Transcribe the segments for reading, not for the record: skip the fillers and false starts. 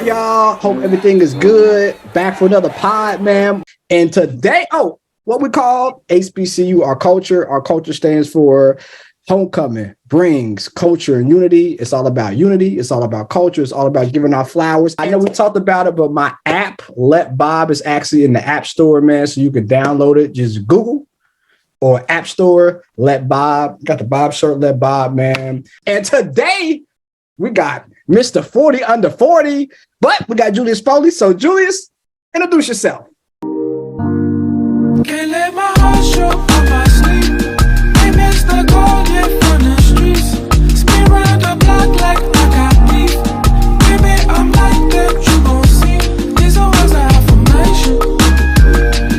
up, y'all? Hope everything is good. Back for another pod, man. And today, what we call HBCU, our culture. Our culture stands for homecoming, brings culture and unity. It's all about unity. It's all about culture. It's all about giving our flowers. I know we talked about it, but my app, Let Bob, is actually in the App Store, man. So you can download it. Just Google or App Store, Let Bob. Got the Bob shirt, Let Bob, man. And today we got Mr. 40 under 40, but we got Julius Foley. So Julius, introduce yourself. Can't let my heart show on my sleeve. They miss the gold yet from the streets. Spin round the block like I got beef. Baby, I'm like that, you gon' see. These are words I affirmation.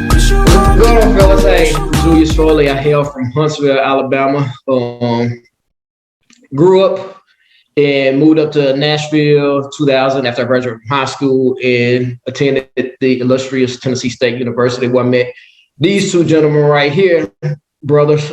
What's going on, fellas? Hey, Julius Foley. I hail from Huntsville, Alabama. Grew up and moved up to Nashville 2000 after I graduated from high school and attended the illustrious Tennessee State University, where I met these two gentlemen right here, brothers,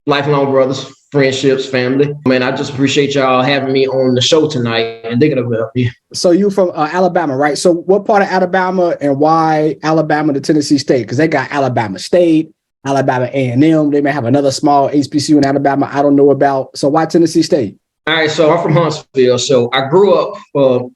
lifelong brothers, friendships, family. Man, I just appreciate y'all having me on the show tonight and thinking about me. So you from Alabama, right? So what part of Alabama and why Alabama to Tennessee State? Because they got Alabama State, Alabama A&M. They may have another small HBCU in Alabama I don't know about. So why Tennessee State? All right, so I'm from Huntsville. So I grew up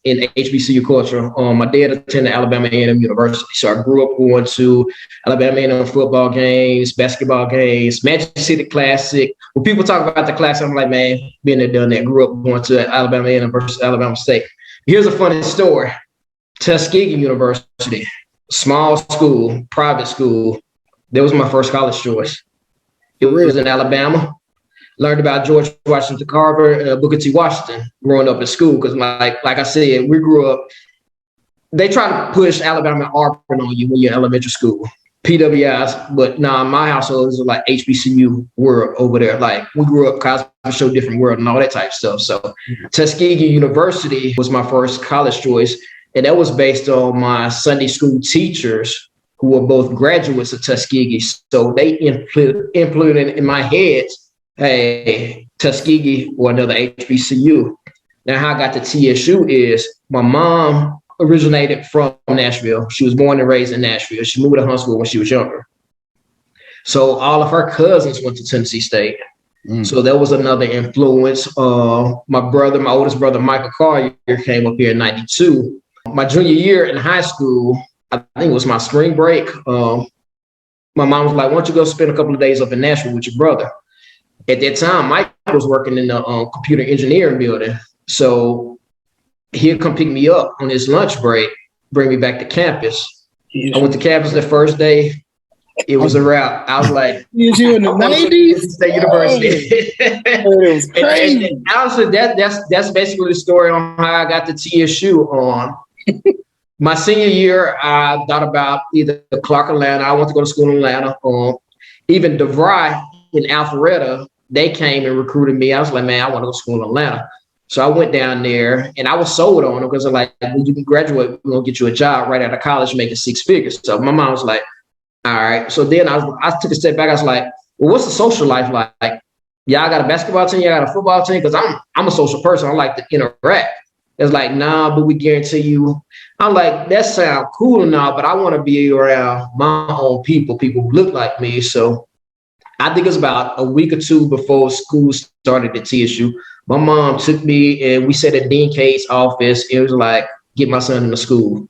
in HBCU culture. My dad attended Alabama A&M University. So I grew up going to Alabama A&M football games, basketball games, Magic City Classic. When people talk about the classic, I'm like, man, been there, done that. Grew up going to Alabama A&M versus Alabama State. Here's a funny story. Tuskegee University, small school, private school. That was my first college choice. It was in Alabama. Learned about George Washington Carver, Booker T. Washington growing up in school. Because like I said, we grew up, they try to push Alabama and Auburn on you when you're in elementary school, PWIs. But nah, my household is like HBCU world over there. Like we grew up Cosby Show, different world and all that type of stuff. So Tuskegee University was my first college choice. And that was based on my Sunday school teachers who were both graduates of Tuskegee. So they implemented in my head, hey, Tuskegee or another HBCU. Now, how I got to TSU is my mom originated from Nashville. She was born and raised in Nashville. She moved to Huntsville when she was younger. So all of her cousins went to Tennessee State. So that was another influence. My oldest brother, Michael Collier, came up here in 92. My junior year in high school, I think it was my spring break. My mom was like, why don't you go spend a couple of days up in Nashville with your brother? At that time, Mike was working in the computer engineering building. So he'd come pick me up on his lunch break, bring me back to campus. I went to campus the first day. It was a wrap. I was like, you in the 90s? State University. It was crazy. And honestly, that's basically the story on how I got to TSU. My senior year, I thought about either Clark, Atlanta. I went to go to school in Atlanta. Even DeVry in Alpharetta, they came and recruited me. I was like, man, I want to go to school in Atlanta. So I went down there and I was sold on them because they're like, when you can graduate, we're going to get you a job right out of college making six figures. So my mom was like, all right. So then I took a step back. I was like, well, what's the social life like? Y'all got a basketball team? Y'all got a football team? Because I'm a social person. I like to interact. It's like, nah, but we guarantee you. I'm like, that sounds cool and all, but I want to be around my own people who look like me. So I think it was about a week or two before school started at TSU. My mom took me and we sat at Dean Cade's office. It was like, get my son into school.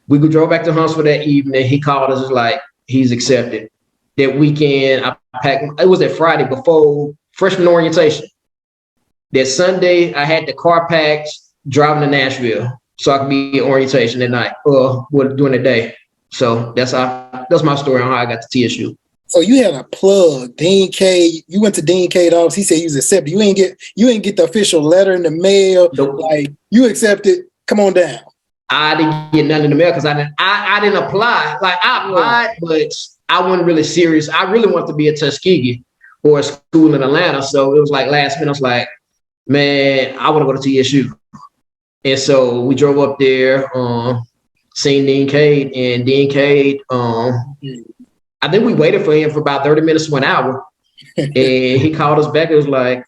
We drove back to Huntsville that evening. He called us, like, he's accepted. That weekend, I packed, it was that Friday before freshman orientation. That Sunday, I had the car packed, driving to Nashville so I could be in orientation at night or during the day. So that's my story on how I got to TSU. So you had a plug, Dean Cade. You went to Dean Cade's office. He said you was accepted. You ain't get the official letter in the mail. Nope. Like you accepted. Come on down. I didn't get nothing in the mail because I didn't apply. Like I applied, but I wasn't really serious. I really wanted to be at Tuskegee or a school in Atlanta. So it was like last minute. I was like, man, I want to go to TSU. And so we drove up there, seen Dean Cade, and Dean Cade, I think we waited for him for about 30 minutes to an hour. And he called us back and was like,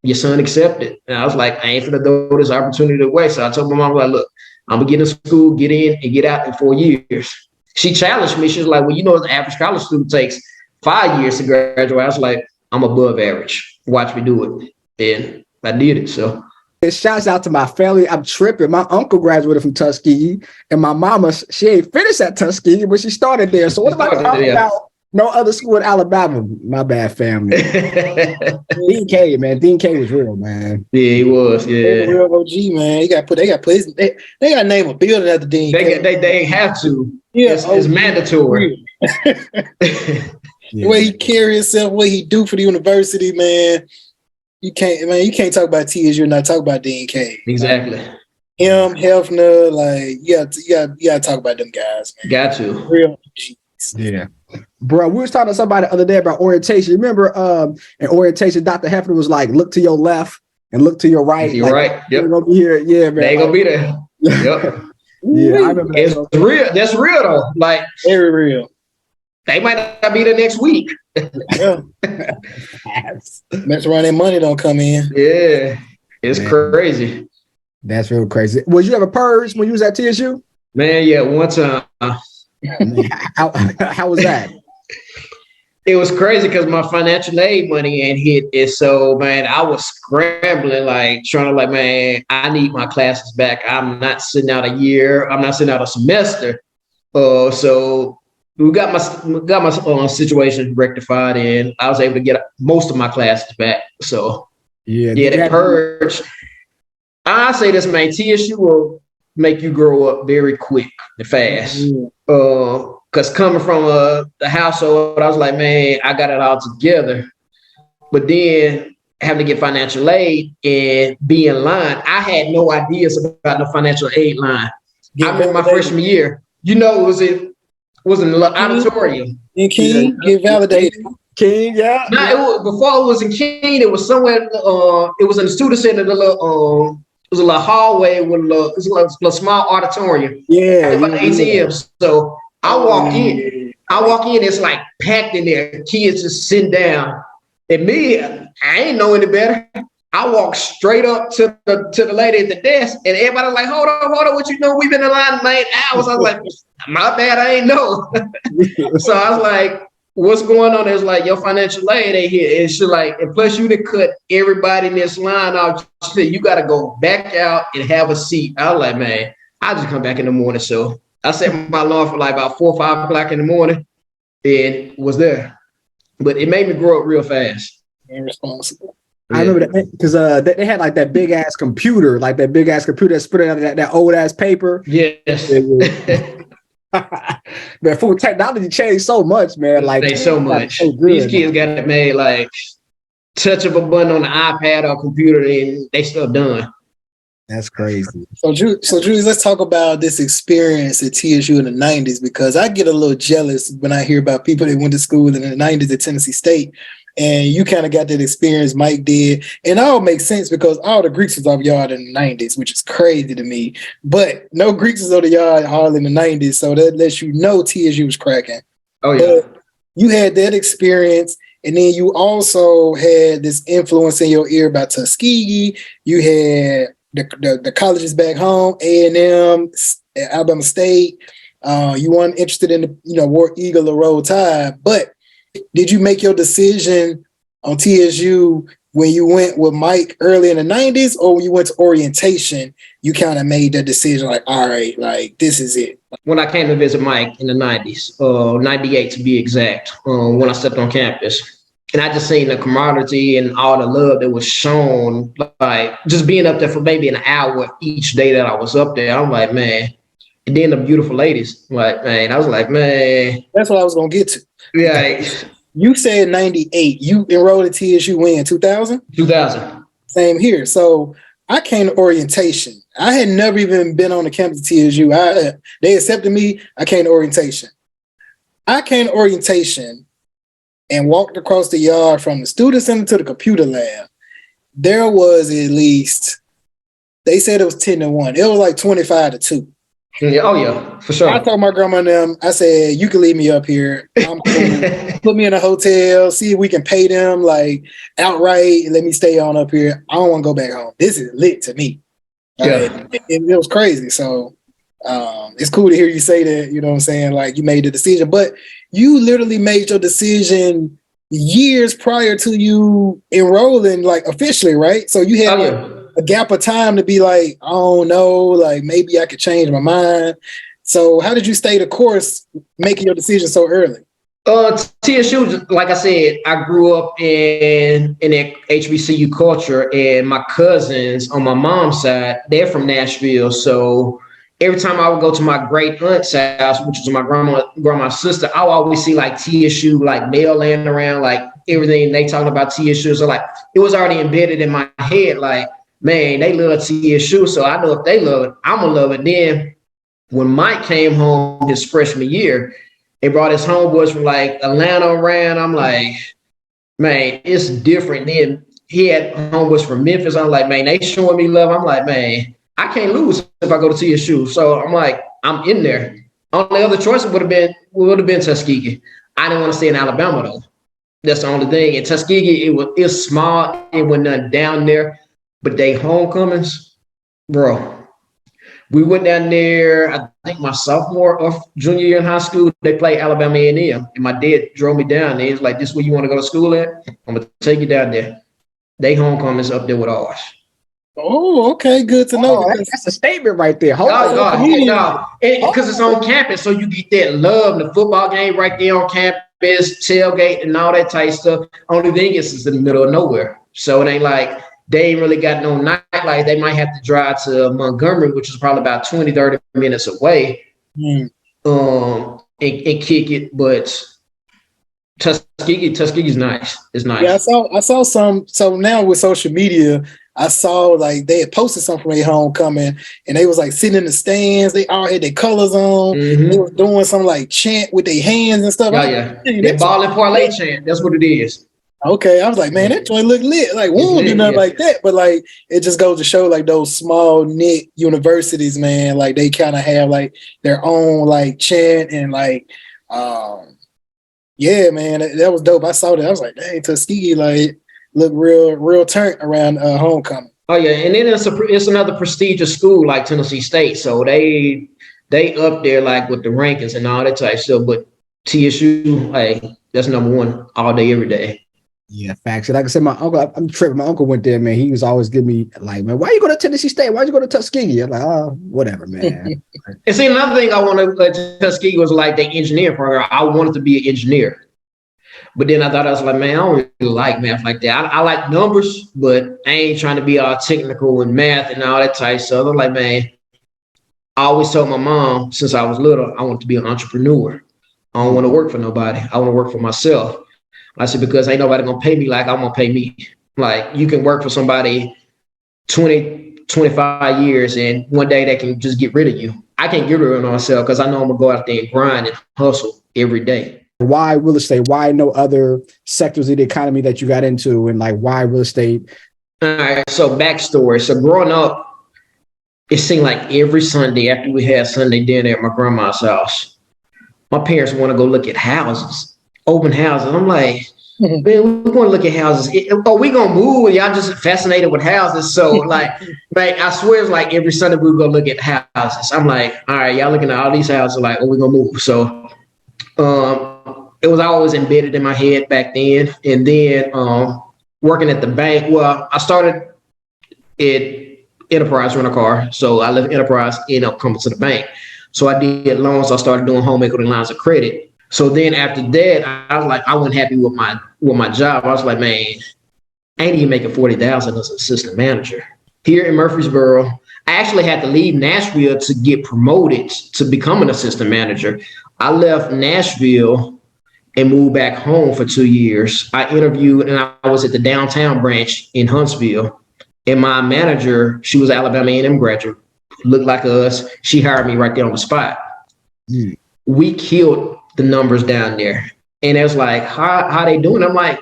your son accepted. And I was like, I ain't finna throw this opportunity away. So I told my mom, like, look, I'm gonna get in school, get in and get out in 4 years. She challenged me. She was like, well, the average college student takes 5 years to graduate. I was like, I'm above average. Watch me do it. And I did it. So shouts out to my family. I'm tripping. My uncle graduated from Tuskegee, and my mama, she ain't finished at Tuskegee, but she started there. So what about no other school in Alabama? My bad, family. Dean K, man. Dean K was real, man. Yeah, he was. Yeah, real OG, man. They got to name a building after Dean K. They have to. Yeah, it's mandatory. The way he carry himself, what he do for the university, man. You can't talk about TSU and not talk about Dean K. Exactly. Him, Hefner, like you gotta talk about them guys, man. Got to. Real G's. Yeah. Bro, we was talking to somebody the other day about orientation. You remember in orientation, Dr. Hefner was like, look to your left and look to your right. You're right. Yep. They're gonna be here. Yeah, man. They ain't gonna be there. Yep. Yeah, I remember it's real. That's real though. Like very real. They might not be there next week. Yeah. Mess around, that money don't come in. Yeah. It's crazy. That's real crazy. Was you ever purged when you was at TSU? Man, yeah, one time. How was that? It was crazy because my financial aid money ain't hit it. So, man, I was scrambling, like trying to man, I need my classes back. I'm not sitting out a year. I'm not sitting out a semester. So we got my situation rectified, and I was able to get most of my classes back. So, the purge. I say this, man, TSU will make you grow up very quick and fast. Because coming from the household, I was like, man, I got it all together. But then having to get financial aid and be in line, I had no ideas about the financial aid line. I remember my freshman year, it was in the auditorium. In King, get validated. King, yeah. No, before it was in King, it was somewhere, it was in the student center, it was a little hallway with a little small auditorium. Yeah. About ATMs. So I walk in, it's like packed in there. Kids just sitting down. And me, I ain't know any better. I walked straight up to the lady at the desk, and everybody was like, hold on, what you know? We've been in line 9 hours. I was like, my bad, I ain't know. So I was like, what's going on? It's like your financial aid ain't here. And she like, and plus you done cut everybody in this line out. You got to go back out and have a seat. I was like, man, I'll just come back in the morning. So I set my alarm for like about 4 or 5 o'clock in the morning and was there. But it made me grow up real fast. Irresponsible. I remember that because they had like that big ass computer that spit out that old ass paper. Yes. Man, full technology changed so much, man. Like so much. So good, these kids got it made like touch of a button on the iPad or computer, and they still done. That's crazy. So Julius, let's talk about this experience at TSU in the 90s, because I get a little jealous when I hear about people that went to school in the 90s at Tennessee State. And you kind of got that experience Mike did. And it all makes sense because all the Greeks was off yard in the 90s, which is crazy to me. But no Greeks was on the yard all in the 90s. So that lets you know TSU was cracking. Oh, yeah. But you had that experience. And then you also had this influence in your ear about Tuskegee. You had the colleges back home, A&M, Alabama State. You weren't interested in the War Eagle or Roll Tide. But did you make your decision on TSU when you went with Mike early in the 90s, or when you went to orientation, you kind of made that decision like, all right, like this is it? When I came to visit Mike in the 90s, 98 to be exact, when I stepped on campus. And I just seen the camaraderie and all the love that was shown, like just being up there for maybe an hour each day that I was up there. I'm like, man. And then the beautiful ladies, like, man, I was like, man. That's what I was going to get to. Yeah. You said 98. You enrolled at TSU when? 2000? 2000. Same here. So I came to orientation. I had never even been on the campus of TSU. They accepted me. I came to orientation. I came to orientation and walked across the yard from the student center to the computer lab. There was at least, they said it was 10-1. It was like 25-2. Yeah, oh yeah, for sure. I told my grandma and them, I said, you can leave me up here. I'm cool. Put me in a hotel, see if we can pay them like outright and let me stay on up here. I don't want to go back home. This is lit to me. It was crazy. So it's cool to hear you say that, you know what I'm saying? Like you made the decision, but you literally made your decision years prior to you enrolling like officially, right? So you had a gap of time to be like, I don't know, like maybe I could change my mind. So how did you stay the course making your decision so early? TSU, like I said, I grew up in that HBCU culture, and my cousins on my mom's side, they're from Nashville. So every time I would go to my great aunt's house, which was my grandma's sister, I would always see like TSU, like mail laying around, like everything they talking about TSU. So like it was already embedded in my head, like, man, they love TSU. So I know if they love it, I'm gonna love it. Then when Mike came home his freshman year, they brought his homeboys from like Atlanta around. I'm like, man, it's different. Then he had homeboys from Memphis. I'm like, man, they showing me love. I'm like, man, I can't lose if I go to TSU. So I'm like, I'm in there. Only other choice would have been Tuskegee. I didn't want to stay in Alabama though. That's the only thing. In Tuskegee, it's small. It went nothing down there. But they homecomings, bro. We went down there, I think my sophomore or junior year in high school, they played Alabama A&M. And my dad drove me down there. He was like, this is where you want to go to school at? I'm going to take you down there. They homecomings up there with ours. Oh, okay. Good to know. That's a statement right there. Because it's on campus. So you get that love, the football game right there on campus, tailgate and all that type stuff. Only thing is it's in the middle of nowhere. So it ain't like, they ain't really got no nightlife. They might have to drive to Montgomery, which is probably about 20, 30 minutes away, and kick it. But Tuskegee's nice. It's nice. Yeah, I saw some. So now with social media, I saw like they had posted something from their homecoming, and they was like sitting in the stands. They all had their colors on. Mm-hmm. They were doing some like chant with their hands and stuff. Yeah. That ball and parlay chant. That's what it is. Okay, I was like, man, that joint look lit. Like, we don't do nothing like that, but like, it just goes to show like those small knit universities, man. Like, they kind of have like their own like chant and like, yeah, man, that was dope. I saw that. I was like, dang, Tuskegee like look real turnt around homecoming. Oh yeah, and then it's another prestigious school like Tennessee State, so they up there like with the rankings and all that type of stuff. But TSU, like that's number one all day, every day. Yeah, facts. Like I said, my uncle, I'm tripping. My uncle went there, man. He was always giving me like, man, why you go to Tennessee State? Why'd you go to Tuskegee? I'm like, oh, whatever, man. And see, another thing I wanted to Tuskegee was like the engineering program. I wanted to be an engineer. But then I thought, I was like, man, I don't really like math like that. I like numbers, but I ain't trying to be all technical in math and all that type of stuff. I'm like, man, I always told my mom since I was little, I want to be an entrepreneur. I don't want to work for nobody. I want to work for myself. I said, because ain't nobody going to pay me like I'm going to pay me. Like, you can work for somebody 20, 25 years, and one day they can just get rid of you. I can't get rid of myself because I know I'm going to go out there and grind and hustle every day. Why real estate? Why no other sectors of the economy that you got into? And like, why real estate? All right, so backstory. So growing up, it seemed like every Sunday after we had Sunday dinner at my grandma's house, my parents want to go look at houses. Open houses. I'm like, man, we want to look at houses. We gonna move? Y'all just fascinated with houses. So like, man, I swear it's like every Sunday we go look at houses. I'm like, all right, y'all looking at all these houses. Like, we gonna move? So, it was always embedded in my head back then. And then working at the bank. Well, I started at Enterprise Rent a Car. So I left Enterprise, ended up coming to the bank. So I did loans. I started doing home equity lines of credit. So then after that, I was like, I wasn't happy with my job. I was like, man, I ain't even making $40,000 as an assistant manager. Here in Murfreesboro, I actually had to leave Nashville to get promoted to become an assistant manager. I left Nashville and moved back home for 2 years. I interviewed and I was at the downtown branch in Huntsville. And my manager, she was an Alabama A&M graduate, looked like us. She hired me right there on the spot. We killed the numbers down there. And it was like, how they doing? I'm like,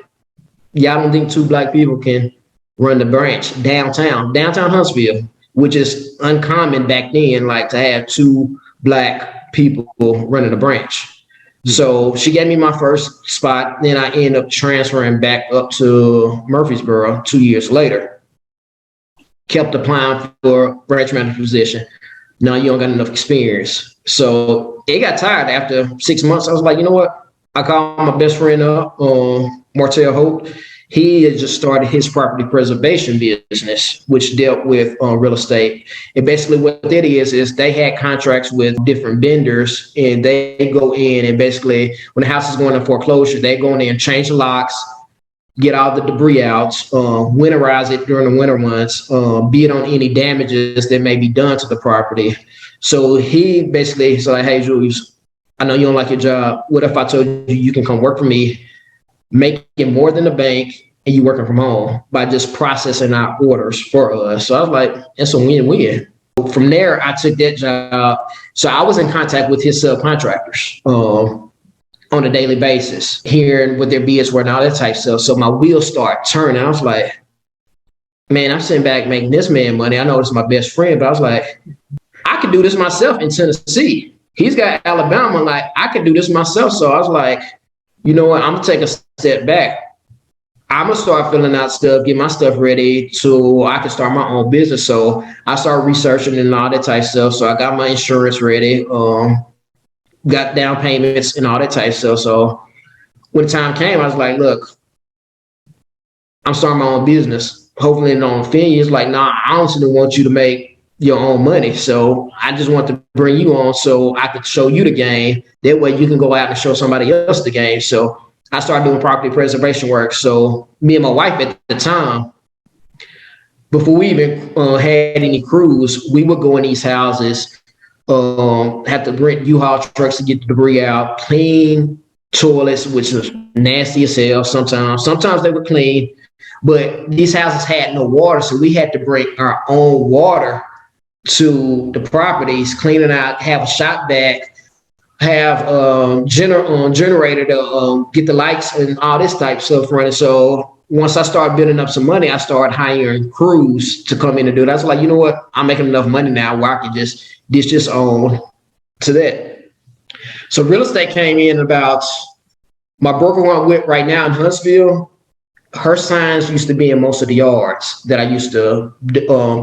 y'all don't think two Black people can run the branch downtown Huntsville, which is uncommon back then, like to have two Black people running a branch. So she gave me my first spot. Then I ended up transferring back up to Murfreesboro 2 years later. kept applying for branch manager position. No, you don't got enough experience. So it got tired after 6 months. I was like, you know what? I called my best friend up, Martell Hope. He had just started his property preservation business, which dealt with real estate. And basically what that is they had contracts with different vendors, and they go in and basically when the house is going in foreclosure, they go in there and change the locks, get all the debris out, winterize it during the winter months, bid on any damages that may be done to the property. So he basically said, like, hey, Julius, I know you don't like your job. What if I told you you can come work for me, making more than the bank, and you working from home by just processing our orders for us? So I was like, it's a win-win. From there, I took that job. So I was in contact with his subcontractors on a daily basis, hearing what their bids were and all that type of stuff. So my wheels start turning. I was like, man, I'm sitting back making this man money. I know it's my best friend, but I was like, I could do this myself in Tennessee. He's got Alabama. Like, I could do this myself. So I was like, you know what? I'm going to take a step back. I'm going to start filling out stuff, get my stuff ready so I can start my own business. So I started researching and all that type of stuff. So I got my insurance ready, got down payments and all that type of stuff. So when the time came, I was like, look, I'm starting my own business. Hopefully it don't offend you. It's like, nah, I honestly want you to make your own money. So I just want to bring you on so I could show you the game. That way you can go out and show somebody else the game. So I started doing property preservation work. So me and my wife at the time, before we even had any crews, we would go in these houses, have to rent U-Haul trucks to get the debris out, clean toilets, which was nasty as hell sometimes. Sometimes they were clean, but these houses had no water. So we had to bring our own water to the properties, clean it out, have a shop vac, have generator to get the lights and all this type of stuff running. So once I started building up some money, I started hiring crews to come in and do it. I was like, you know what? I'm making enough money now where I can just ditch this on to that. So real estate came in about, my broker I'm with right now in Huntsville, her signs used to be in most of the yards that I used to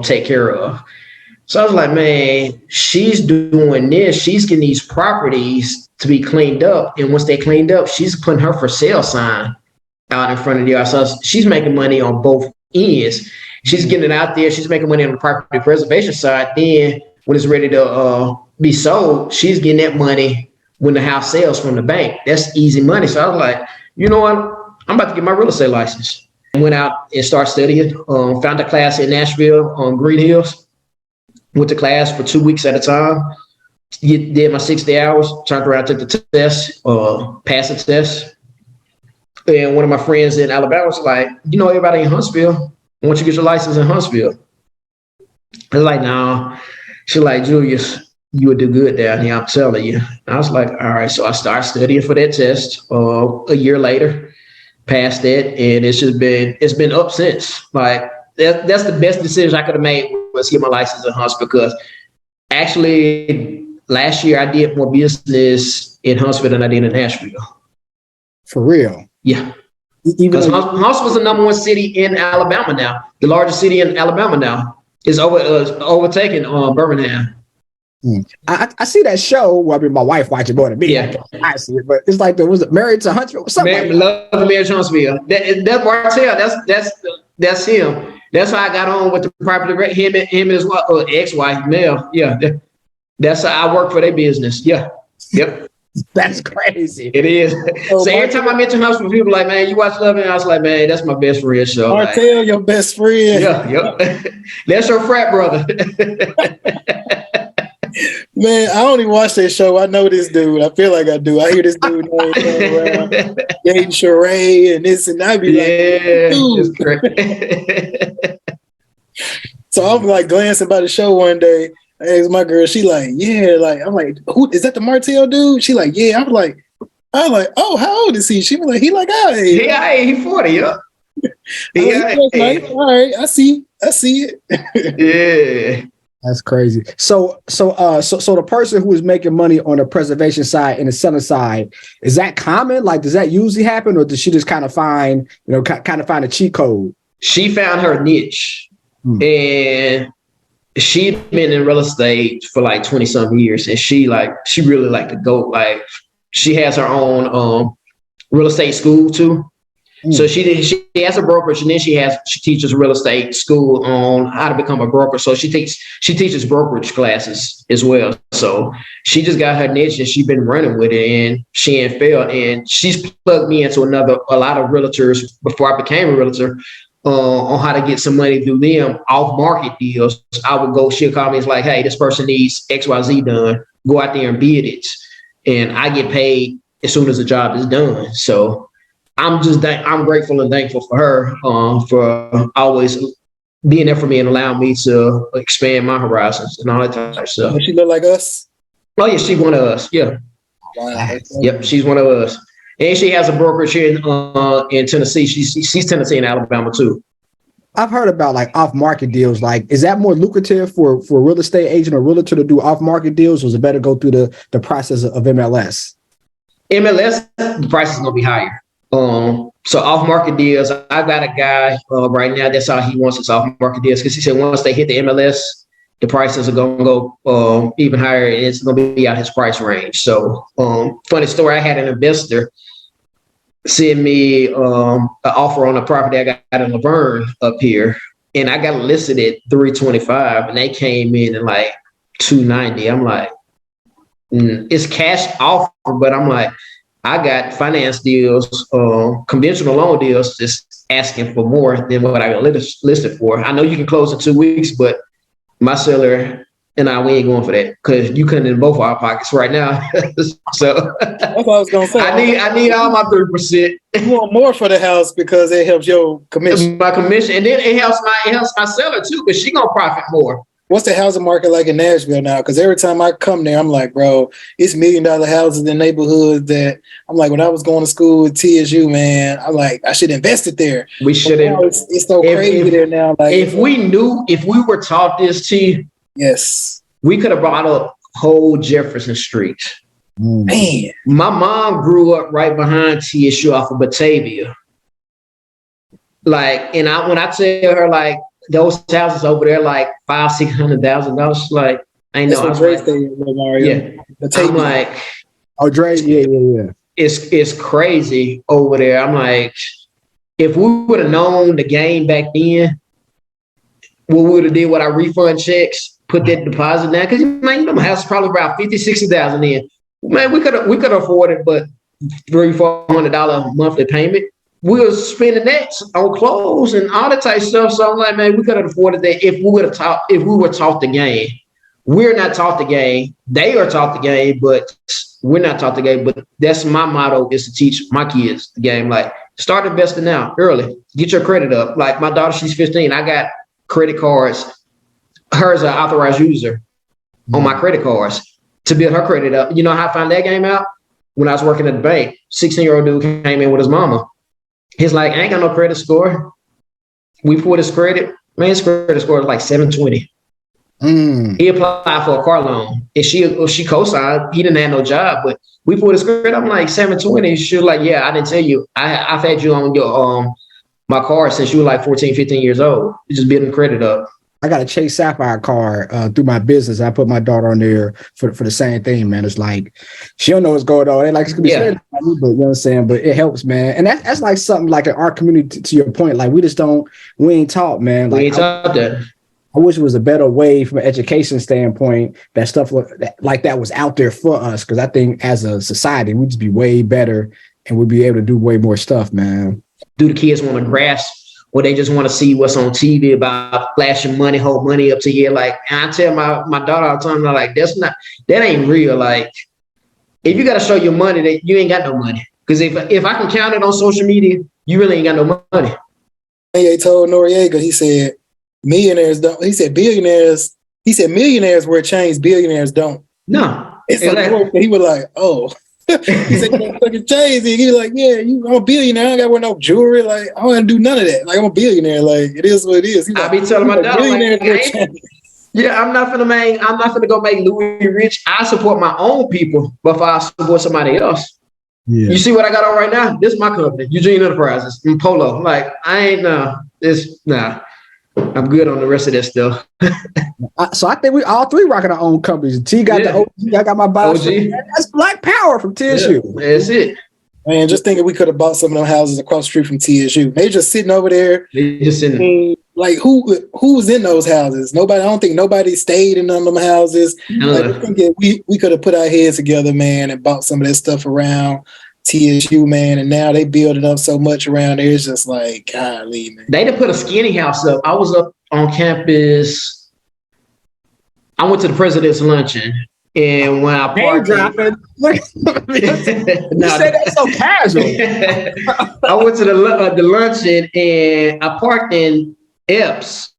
take care of. So I was like, man, she's doing this. She's getting these properties to be cleaned up. And once they cleaned up, she's putting her for sale sign out in front of the yard. So she's making money on both ends. She's getting it out there. She's making money on the property preservation side. Then when it's ready to be sold, she's getting that money when the house sells from the bank. That's easy money. So I was like, you know what? I'm about to get my real estate license. I went out and started studying, found a class in Nashville on Green Hills. Went to class for 2 weeks at a time, did my 60 hours, turned around, took the test, passed the test. And one of my friends in Alabama was like, you know, everybody in Huntsville, why don't you get your license in Huntsville? I was like, no. She's like, Julius, you would do good down here, I'm telling you. I was like, all right. So I started studying for that test a year later, passed it, and it's been up since. Like, that's the best decision I could have made was get my license in Huntsville, because actually last year I did more business in Huntsville than I did in Nashville. For real? Yeah. Because Huntsville's the number one city in Alabama now. The largest city in Alabama now is overtaking Birmingham. I see that show. Well, I mean, my wife watches more than me. Yeah. I see it, but it's like was it Married to Huntsville or something? Love Married to Huntsville. That's Martell. That's him. That's how I got on with the property. Him and his ex-wife, Mel. Yeah, that's how I work for their business. Yeah, yep. That's crazy. It is. So every time I mention Huntsville, people are like, man, you watch Love, and I was like, man, that's my best friend show. Martell, your best friend. Yeah, yep. That's your frat brother. Man, I only watch that show. I know this dude. I feel like I do. I hear this dude around dating Sheree and this, and I be like, dude. So I'm like glancing by the show one day. I asked my girl, she like, yeah, like I'm like, who is that? The Martell dude? She like, yeah. I'm like, oh, how old is he? She was like, he like, he 40, yeah. Like, all right, I see it. Yeah. That's crazy. So the person who is making money on the preservation side and the selling side, is that common? Like, does that usually happen, or does she just kind of find a cheat code? She found her niche. And she'd been in real estate for like 20 some years, and she really liked to go. Like, she has her own real estate school too. So she has a brokerage, and then she teaches real estate school on how to become a broker. So she teaches brokerage classes as well. So she just got her niche, and she's been running with it, and she ain't failed. And she's plugged me into a lot of realtors before I became a realtor on how to get some money through them off market deals. She'll call me. It's like, hey, this person needs XYZ done. Go out there and bid it, and I get paid as soon as the job is done. So I'm grateful and thankful for her for always being there for me and allowing me to expand my horizons and all that type of stuff. Does she look like us? Oh yeah, she's one of us. Yeah. Wow. Yep, she's one of us. And she has a brokerage here in Tennessee. She's Tennessee and Alabama too. I've heard about like off-market deals. Like, is that more lucrative for a real estate agent or realtor to do off-market deals, or is it better go through the process of MLS? MLS, the price is gonna be higher. So off-market deals, I got a guy right now. That's how he wants his off-market deals, because he said once they hit the MLS, the prices are gonna go even higher, and it's gonna be out his price range. So, funny story, I had an investor send me an offer on a property I got in Laverne up here, and I got it listed at $325, and they came in at like $290. I'm like, it's cash offer, but I'm like, I got finance deals, conventional loan deals, just asking for more than what I got listed for. I know you can close in 2 weeks, but my seller and we ain't going for that, because you couldn't in both our pockets right now. So That's what I was gonna say. I need all my 3%. You want more for the house because it helps your commission. My commission, and then it helps my seller too, because she gonna profit more. What's the housing market like in Nashville now? Because every time I come there, I'm like, bro, it's $1 million houses in neighborhoods that I'm like, when I was going to school at TSU, man, I'm like, I should invest it there. We should have. It's so crazy there now. Like, if we were taught this, T, yes, we could have brought up whole Jefferson Street. Man, my mom grew up right behind TSU off of Batavia. Like, and when I tell her like, those houses over there, like $500,000-$600,000. Like, I know. That's what Mario. Yeah, I'm like, oh, Dre, yeah. It's crazy over there. I'm like, if we would have known the game back then, what we would have did with our refund checks, put that deposit down, because man, my house is probably about $50,000-$60,000 in. Man, we could afford it, but $300-$400 monthly payment. We were spending that on clothes and all that type of stuff. So I'm like, man, we could have afforded that if we were taught the game. We're not taught the game. They are taught the game, but we're not taught the game. But that's my motto, is to teach my kids the game. Like, start investing now, early. Get your credit up. Like, my daughter, she's 15. I got credit cards. Hers an authorized user on my credit cards to build her credit up. You know how I found that game out? When I was working at the bank, 16-year-old dude came in with his mama. He's like, I ain't got no credit score. We put his credit. Man, his credit score was like 720. He applied for a car loan, and she co-signed. He didn't have no job, but we put his credit. I'm like 720. She was like, yeah, I didn't tell you. I've had you on your my car since you were like 14, 15 years old. You just building credit up. I got a Chase Sapphire card through my business. I put my daughter on there for the same thing, man. It's like, she don't know what's going on. Like, it's gonna be scary, but you know what I'm saying? But it helps, man. And that's like something like in our community, to your point. Like, we ain't taught, man. Like, we ain't taught that. I wish it was a better way from an education standpoint that stuff like that was out there for us. Because I think as a society, we'd just be way better and we'd be able to do way more stuff, man. Do the kids want to grasp, or they just want to see what's on TV about flashing money, hold money up to you? Like, and I tell my daughter all the time, I'm like, that ain't real. Like, if you got to show your money, that you ain't got no money. Because if I can count it on social media, you really ain't got no money. He told Noriega, he said, millionaires don't. He said billionaires. He said millionaires wear chains, billionaires don't. No. It's like, he was like, oh. He said, you fucking chains. He was like, yeah, I'm a billionaire. I don't got to wear no jewelry. Like, I don't do none of that. Like, I'm a billionaire. Like, it is what it is. I be telling my daughter, like, yeah, I'm not gonna go make Louis rich. I support my own people before I support somebody else. Yeah. You see what I got on right now? This is my company, Eugene Enterprises, in Polo. Like, I ain't Like, I'm good on the rest of that stuff. So I think we all three rocking our own companies. T got the OG, I got my boss. That's Black Power from TSU. Yeah, that's it. Man, just thinking we could have bought some of them houses across the street from TSU. They just sitting over there. They just sitting. Like who's in those houses? Nobody. I don't think nobody stayed in none of them houses. Like, I think we could have put our heads together, man, and bought some of that stuff around TSU, man. And now they building up so much around there. It's just like, golly, man. They done put a skinny house up. I was up on campus. I went to the president's luncheon. And when I parked, dropping. Look, you say that so casual. I went to the luncheon and I parked in Epps,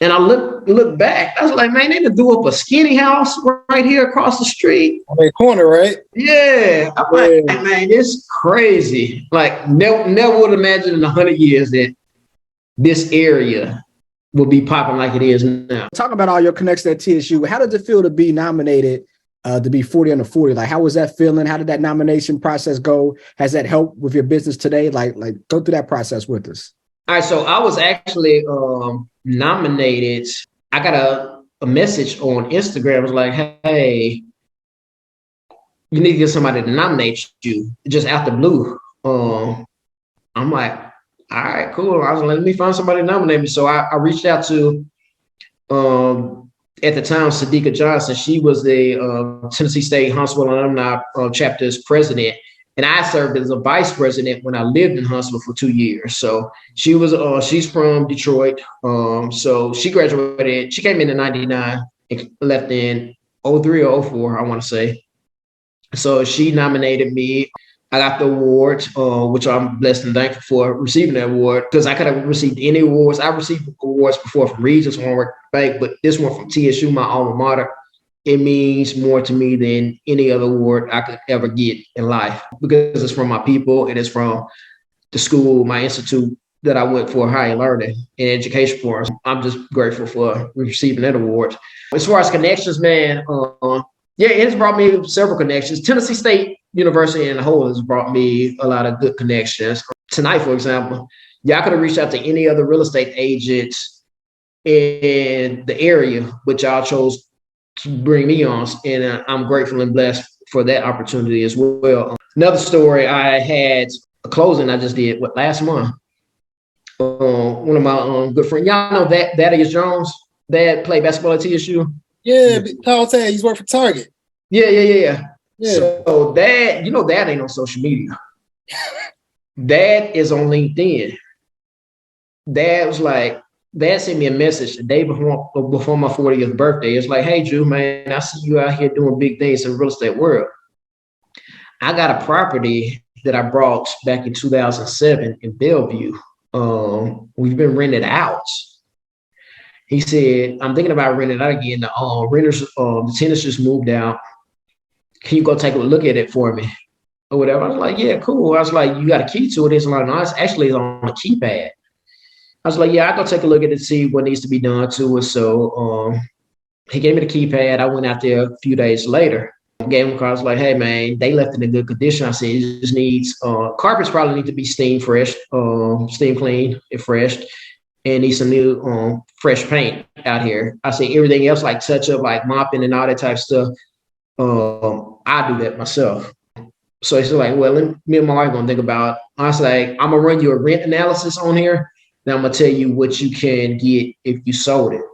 and I looked back. I was like, man, they done do up a skinny house right here across the street. On that corner, right? Yeah. I'm like, man, it's crazy. Like, never would imagine in 100 years that this area will be popping like it is now. Talking about all your connections at TSU, how did it feel to be nominated to be 40 under 40? Like, how was that feeling? How did that nomination process go? Has that helped with your business today? Like go through that process with us. All right, so I was actually nominated. I got a message on Instagram. It was like, hey, you need to get somebody to nominate you, just out the blue. I'm like, all right, cool. I was like, let me find somebody to nominate me. So I reached out to, at the time, Sadiqa Johnson. She was the Tennessee State Huntsville Alumni chapter's president. And I served as a vice president when I lived in Huntsville for 2 years. So she was, she's from Detroit. So she graduated, she came in 99 and left in 03 or 04, I want to say. So she nominated me. I got the award, which I'm blessed and thankful for receiving that award, because I could have received any awards. I received awards before from Regents when I worked at the bank, but this one from TSU, my alma mater, it means more to me than any other award I could ever get in life, because it's from my people and it's from the school, my institute that I went for higher learning and education for. I'm just grateful for receiving that award. As far as connections, man, yeah, it's brought me several connections. Tennessee State University in the whole has brought me a lot of good connections. Tonight, for example, I could have reached out to any other real estate agents in the area, but y'all chose to bring me on, and I'm grateful and blessed for that opportunity as well. Another story, I had a closing I just did last month. One of my good friends, y'all know that Thaddeus Jones, that played basketball at TSU. Yeah, Paul said he's working for Target. Yeah. So that, that ain't on social media. That is on LinkedIn. Dad sent me a message the day before my 40th birthday. It's like, hey, Drew, man, I see you out here doing big things in the real estate world. I got a property that I bought back in 2007 in Bellevue. We've been rented out. He said, I'm thinking about renting it out again. The tenants just moved out. Can you go take a look at it for me? Or whatever. I was like, yeah, cool. I was like, you got a key to it? It's like, no, it's actually on a keypad. I was like, yeah, I'll go take a look at it, see what needs to be done to it. So he gave me the keypad. I went out there a few days later. Gave him a call. I was like, hey, man, they left it in good condition. I said, it just needs, carpets probably need to be steam cleaned and fresh, and need some new fresh paint out here. I said, everything else, like touch up, like mopping and all that type of stuff, I do that myself. So he's like, well, me and my wife gonna think about it. I was like, I'm gonna run you a rent analysis on here. Then I'm gonna tell you what you can get if you sold it.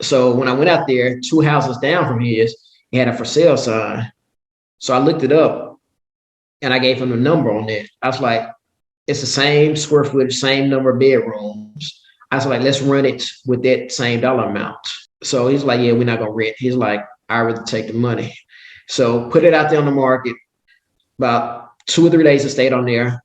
So when I went out there, 2 houses down from his, he had a for sale sign. So I looked it up and I gave him the number on it. I was like, it's the same square footage, same number of bedrooms. I was like, let's run it with that same dollar amount. So he's like, yeah, we're not gonna rent. He's like, I'd rather take the money. So put it out there on the market. About 2 or 3 days it stayed on there.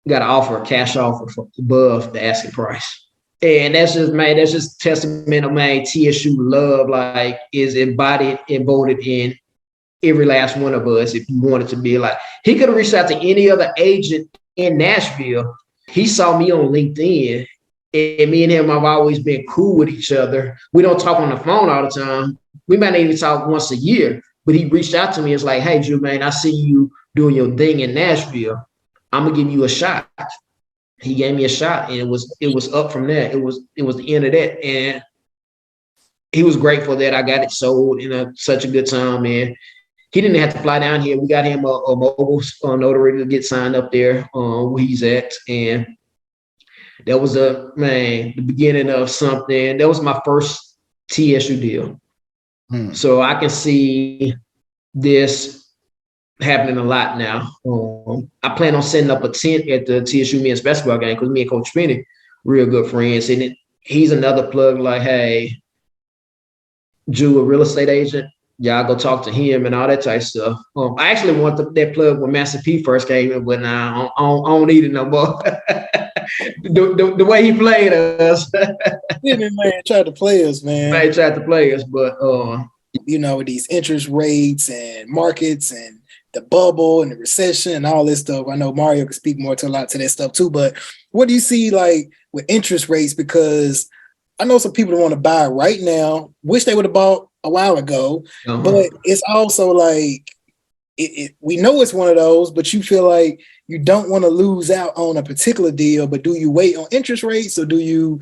Got an offer, a cash offer for above the asking price. And that's just testament of, man, TSU love, like, is embodied and voted in every last one of us. If you wanted to be like, he could have reached out to any other agent in Nashville. He saw me on LinkedIn, and me and him have always been cool with each other. We don't talk on the phone all the time. We might not even talk once a year, but he reached out to me. It's like, hey, Drew, man, I see you doing your thing in Nashville. I'm gonna give you a shot. he gave me a shot, and it was up from there. It was the end of that, and he was grateful that I got it sold in such a good time, man. He didn't have to fly down here. We got him a mobile notary to get signed up there where he's at, and that was the beginning of something. That was my first TSU deal. So I can see this happening a lot now. I plan on setting up a tent at the TSU men's basketball game because me and Coach Finney, real good friends, and he's another plug. Like, hey, Jew, a real estate agent, y'all go talk to him and all that type of stuff. I actually want that plug when Master P first came in, but now I don't need it no more. the way he played us. Yeah, man, tried to play us, man. He tried to play us, but these interest rates and markets and the bubble and the recession and all this stuff. I know Mario can speak more to a lot to that stuff too, but what do you see like with interest rates? Because I know some people that want to buy right now, wish they would have bought a while ago, but it's also like, we know it's one of those, but you feel like you don't want to lose out on a particular deal, but do you wait on interest rates, or do you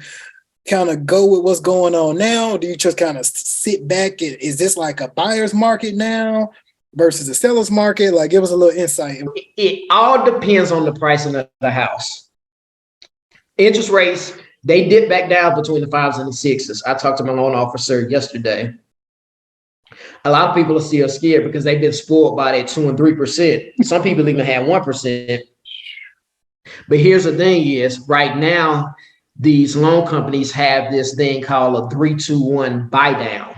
kind of go with what's going on now? Or do you just kind of sit back? Is this like a buyer's market now versus a seller's market? Like, give us a little insight. It all depends on the pricing of the house. Interest rates, they dip back down between the 5s and the 6s. I talked to my loan officer yesterday. A lot of people are still scared because they've been spoiled by that 2% and 3%. Some people even have 1%. But here's the thing is, right now, these loan companies have this thing called a 3-2-1 buy down,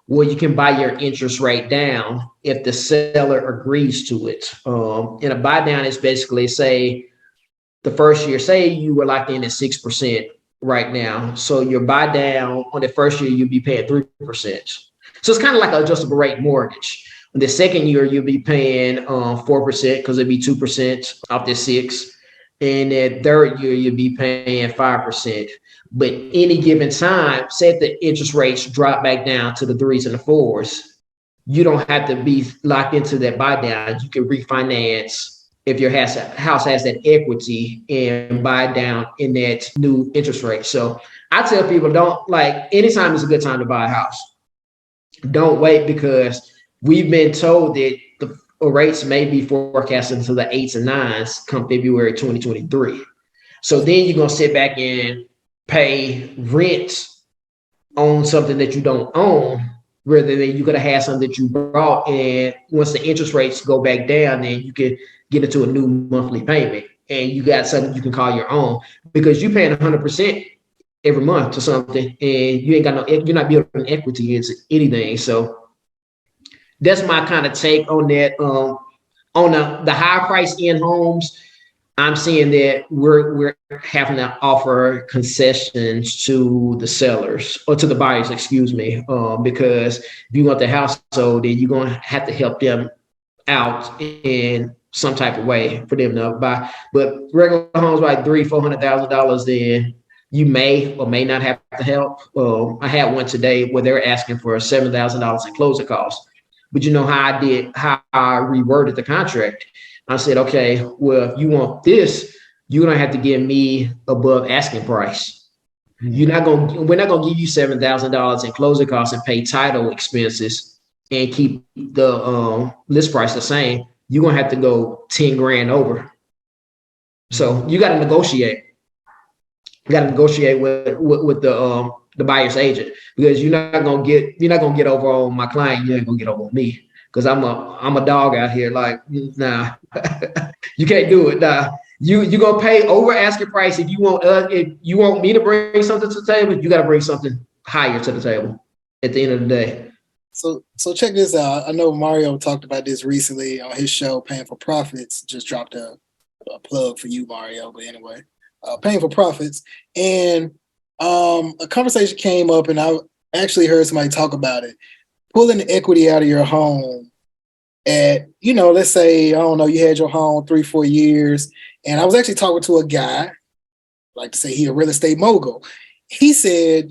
where you can buy your interest rate down if the seller agrees to it. And a buy down is basically, say, the first year, say you were locked in at 6% right now. So your buy down on the first year, you'll be paying 3%. So it's kind of like an adjustable rate mortgage. In the second year, you'll be paying 4% because it'd be 2% off the 6. And that third year, you'll be paying 5%. But any given time, say if the interest rates drop back down to the 3s and the 4s, you don't have to be locked into that buy down. You can refinance if your house has that equity and buy down in that new interest rate. So I tell people, don't, like, anytime is a good time to buy a house. Don't wait, because we've been told that the rates may be forecasted to the 8s and 9s come February 2023. So then you're going to sit back and pay rent on something that you don't own, rather than you could have had something that you bought. And once the interest rates go back down, then you can get into a new monthly payment and you got something you can call your own, because you're paying 100% every month to something, and you're not building equity into anything. So that's my kind of take on that. On the high price in homes, I'm seeing that we're having to offer concessions to the sellers, or to the buyers, excuse me, because if you want the house sold, then you're going to have to help them out in some type of way for them to buy. But regular homes like $300,000-$400,000, then you may or may not have to help. I had one today where they're asking for $7,000 in closing costs. But you know how I reworded the contract? I said, okay, well, if you want this, you're gonna have to give me above asking price. We're not gonna give you $7,000 in closing costs and pay title expenses and keep the list price the same. You're gonna have to go 10 grand over. So you got to negotiate. You got to negotiate with the buyer's agent, because you're not gonna get over on my client. You're not gonna get over on me, because I'm a dog out here. Like, nah, you can't do it. Nah, you gonna pay over asking price if you want me to bring something to the table. You got to bring something higher to the table at the end of the day. So check this out. I know Mario talked about this recently on his show, Paying for Profits. Just dropped a plug for you, Mario. But anyway, Paying for Profits, and a conversation came up, and I actually heard somebody talk about it. Pulling the equity out of your home at, let's say, I don't know, you had your home 3-4 years, and I was actually talking to a guy, like to say he a real estate mogul. He said,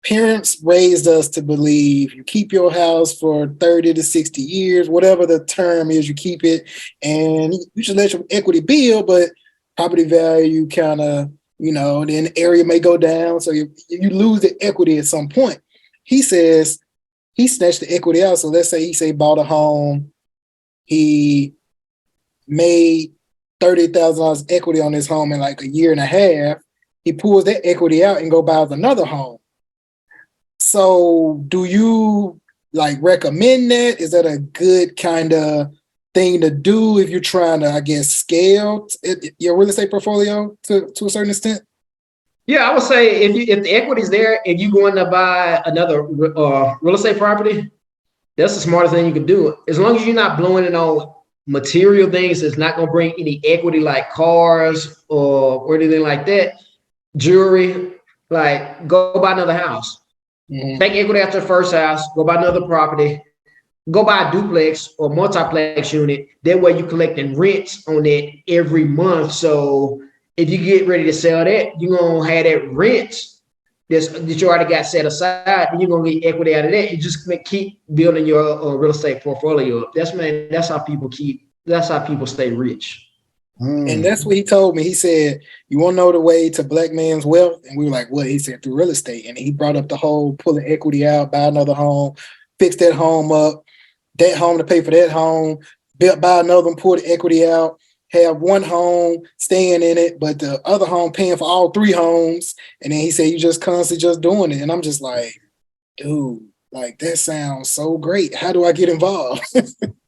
parents raised us to believe you keep your house for 30 to 60 years, whatever the term is, you keep it, and you should let your equity build, but property value kind of, then the area may go down. So you lose the equity at some point. He says he snatched the equity out. So let's say he bought a home. He made $30,000 equity on his home in like a year and a half. He pulls that equity out and go buys another home. So do you like recommend that? Is that a good kind of thing to do if you're trying to, I guess, scale your real estate portfolio to a certain extent? Yeah, I would say if the equity's there and you're going to buy another real estate property, that's the smartest thing you can do. As long as you're not blowing it on material things that's not going to bring any equity like cars or anything like that, jewelry, like go buy another house. Mm-hmm. Take equity out your first house, go buy another property, go buy a duplex or multiplex unit. That way you're collecting rents on that every month. So if you get ready to sell that, you're going to have that rent that you already got set aside, and you're going to get equity out of that. You just keep building your real estate portfolio up. That's how people stay rich. And that's what he told me. He said, you want to know the way to black man's wealth? And we were like, what? He said, through real estate. And he brought up the whole pulling equity out, buy another home, fix that home up, that home to pay for that home, buy another one, pull the equity out, have one home staying in it, but the other home paying for all three homes. And then he said, you just constantly just doing it. And I'm just like, dude, like that sounds so great. How do I get involved?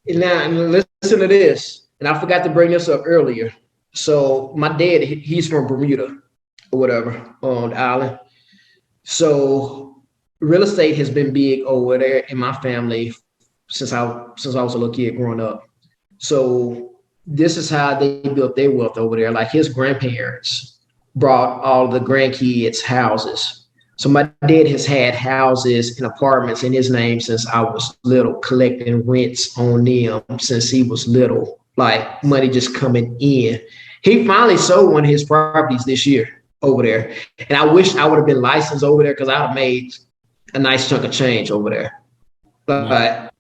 Now, listen to this. And I forgot to bring this up earlier. So my dad, he's from Bermuda or whatever on the island. So real estate has been big over there in my family since I was a little kid growing up. So this is how they built their wealth over there. Like his grandparents brought all the grandkids houses. So my dad has had houses and apartments in his name since I was little, collecting rents on them since he was little. Like money just coming in. He finally sold one of his properties this year over there. And I wish I would have been licensed over there because I would have made a nice chunk of change over there. But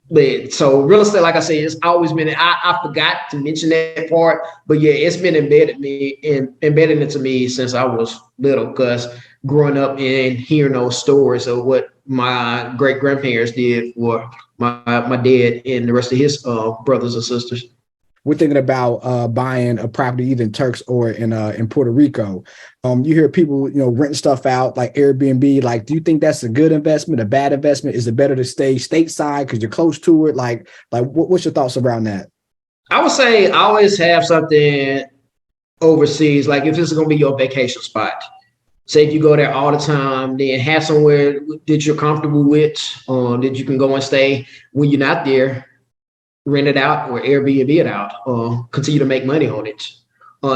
so real estate, like I said, it's always been, I forgot to mention that part, but yeah, it's been embedded into me since I was little, because growing up and hearing those stories of what my great grandparents did for my dad and the rest of his brothers and sisters. We're thinking about buying a property either in Turks or in Puerto Rico. You hear people, renting stuff out like Airbnb. Like, do you think that's a good investment, a bad investment? Is it better to stay stateside because you're close to it? Like what's your thoughts around that? I would say always have something overseas. Like if this is going to be your vacation spot, say if you go there all the time, then have somewhere that you're comfortable with, that you can go and stay when you're not there. Rent it out or Airbnb it out, or continue to make money on it.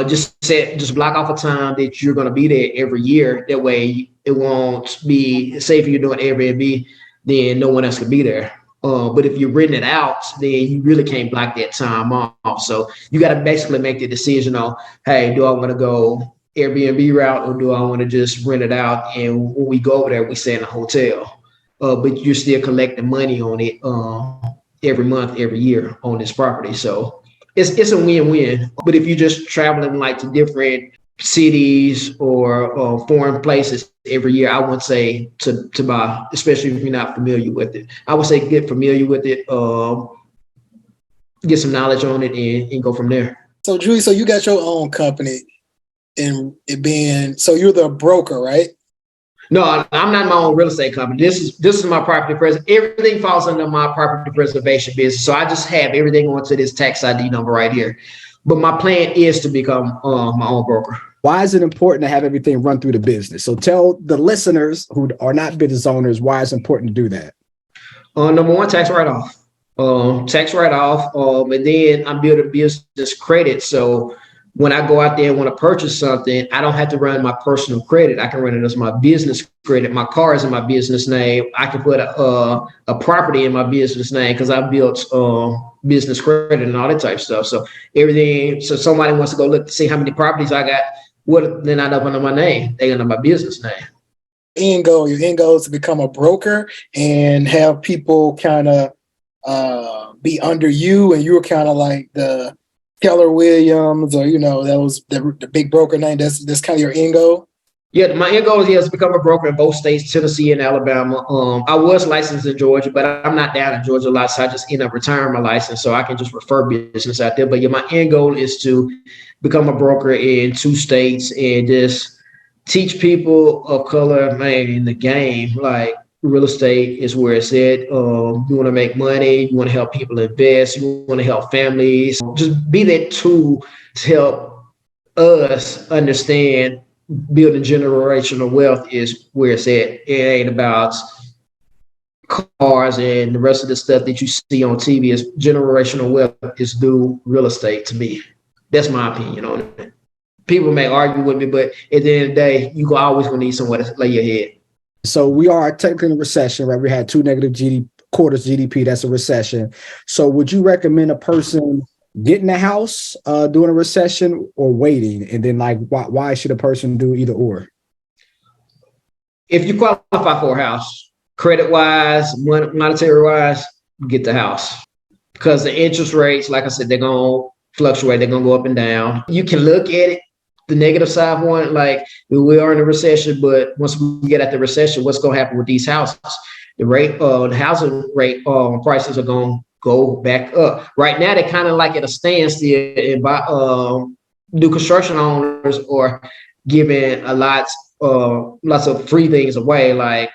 Just block off a time that you're going to be there every year. That way it won't be, say if you're doing Airbnb, then no one else can be there. But if you're renting it out, then you really can't block that time off. So you got to basically make the decision on, hey, do I want to go Airbnb route or do I want to just rent it out? And when we go over there, we stay in a hotel, but you're still collecting money on it every month, every year on this property. So it's a win-win. But if you're just traveling like to different cities or foreign places every year, I wouldn't say to buy, especially if you're not familiar with it. I would say get familiar with it, get some knowledge on it and go from there. So Julius, so you got your own company and it being, so you're the broker, right? No, I'm not my own real estate company. This is my property preservation. Everything falls under my property preservation business. So I just have everything onto this tax ID number right here. But my plan is to become my own broker. Why is it important to have everything run through the business? So tell the listeners who are not business owners why it's important to do that. Number one, tax write-off. And then I'm building business credit. So when I go out there and want to purchase something, I don't have to run my personal credit. I can run it as my business credit. My car is in my business name. I can put a property in my business name because I built business credit and all that type of stuff. So everything. So somebody wants to go look to see how many properties I got. They're not up under my name. They're under my business name. Your end goal is to become a broker and have people kind of be under you, and you're kind of like the Keller Williams, or that was the big broker name. That's kind of your end goal. Yeah, my end goal is to become a broker in both states, Tennessee and Alabama. I was licensed in Georgia, but I'm not down in Georgia a lot, so I just end up retiring my license so I can just refer business out there. But yeah, my end goal is to become a broker in 2 states and just teach people of color, man, in the game. Like, real estate is where it's at. You want to make money, you want to help people invest, you want to help families. Just be that tool to help us understand building generational wealth is where it's at. It ain't about cars and the rest of the stuff that you see on TV. Is generational wealth is through real estate to me. That's my opinion on it. People may argue with me, but at the end of the day, you always gonna need somewhere to lay your head. So we are technically in a recession, right? We had 2 negative quarters GDP. That's a recession. So would you recommend a person getting a house during a recession or waiting? And then why should a person do either or? If you qualify for a house, credit wise, monetary wise, get the house. Because the interest rates, like I said, they're going to fluctuate. They're going to go up and down. You can look at it, the negative side one, like we are in a recession, but once we get at the recession, what's going to happen with these houses? The housing rate prices are going to go back up. Right now, they're kind of like at a standstill, and new construction owners are giving lots of free things away. Like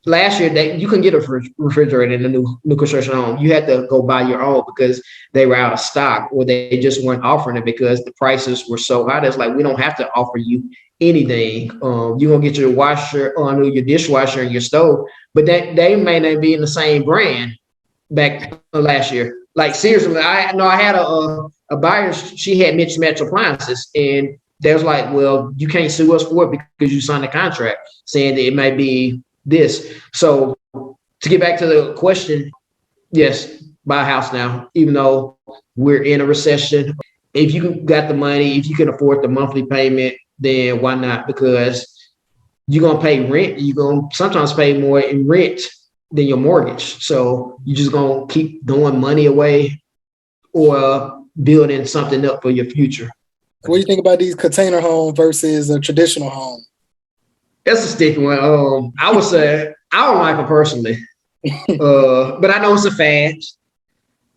last year, you couldn't get a refrigerator in a new construction home. You had to go buy your own because they were out of stock, or they just weren't offering it because the prices were so high. It's like, we don't have to offer you anything. You're gonna get your washer, your dishwasher, and your stove, but they may not be in the same brand. Back last year, like seriously, I know I had a buyer. She had mismatched appliances, and they was like, "Well, you can't sue us for it because you signed a contract saying that it might be this." So, to get back to the question, yes, buy a house now, even though we're in a recession. If you got the money, if you can afford the monthly payment, then why not? Because you're gonna pay rent. You're gonna sometimes pay more in rent than your mortgage. So you just gonna keep throwing money away or building something up for your future. What do you think about these container home versus a traditional home? That's a sticky one. I would say I don't like them personally, but I know it's a fad,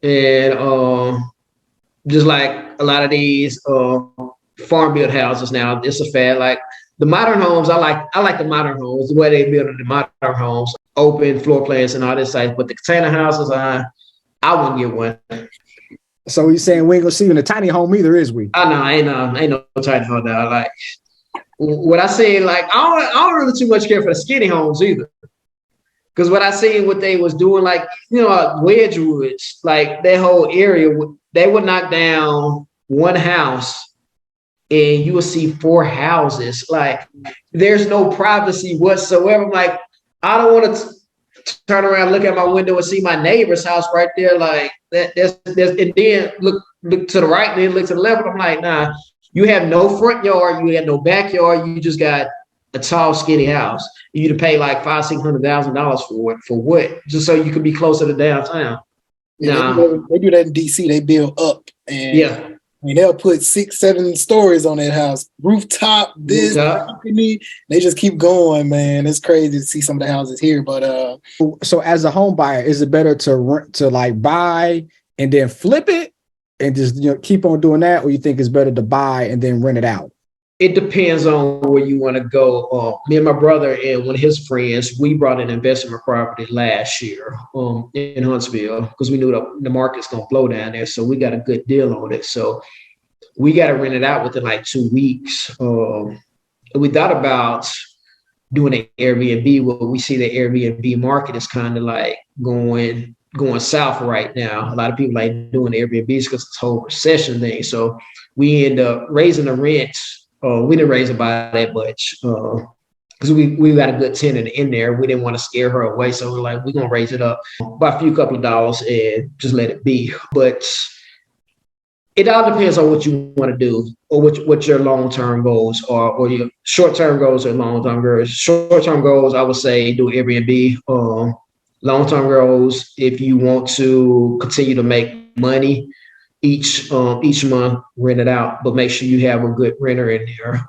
and just like a lot of these farm built houses now, it's a fad. Like the modern homes, I like the modern homes, the way they build the modern homes. Open floor plans and all this stuff, but the container houses, I wouldn't get one. So you're saying we ain't gonna see you in a tiny home either, is we? I know, ain't no tiny home now. Like what I say, like I don't really too much care for the skinny homes either, because what I seen what they was doing, like Wedgewood, like that whole area, they would knock down one house and you will see 4 houses. Like there's no privacy whatsoever. I'm like, I don't want to turn around, look at my window, and see my neighbor's house right there. Like that. And then look to the right, and then look to the left. I'm like, nah. You have no front yard, you have no backyard. You just got a tall, skinny house. You to pay like $500,000-$600,000 for it. For what? Just so you could be closer to downtown. Yeah, they do that in DC. They build up, and yeah. I mean, they'll put 6-7 stories on that house, rooftop, this, balcony. They just keep going, man. It's crazy to see some of the houses here. But so as a home buyer, is it better to like buy and then flip it and just keep on doing that, or you think it's better to buy and then rent it out? It depends on where you want to go. Me and my brother and one of his friends, we brought an investment property last year in Huntsville because we knew the market's going to blow down there. So we got a good deal on it. So we got to rent it out within like 2 weeks. We thought about doing an Airbnb. Well, we see the Airbnb market is kind of like going south right now. A lot of people like doing Airbnbs because this whole recession thing. So we end up raising the rent. We didn't raise it by that much because we got a good tenant in there. We didn't want to scare her away. So we're like, we're going to raise it up by a couple of dollars and just let it be. But it all depends on what you want to do or what your long-term goals are, or your short-term goals or long-term goals. Short-term goals, I would say do Airbnb. Long-term goals, if you want to continue to make money, each month, rent it out, but make sure you have a good renter in there.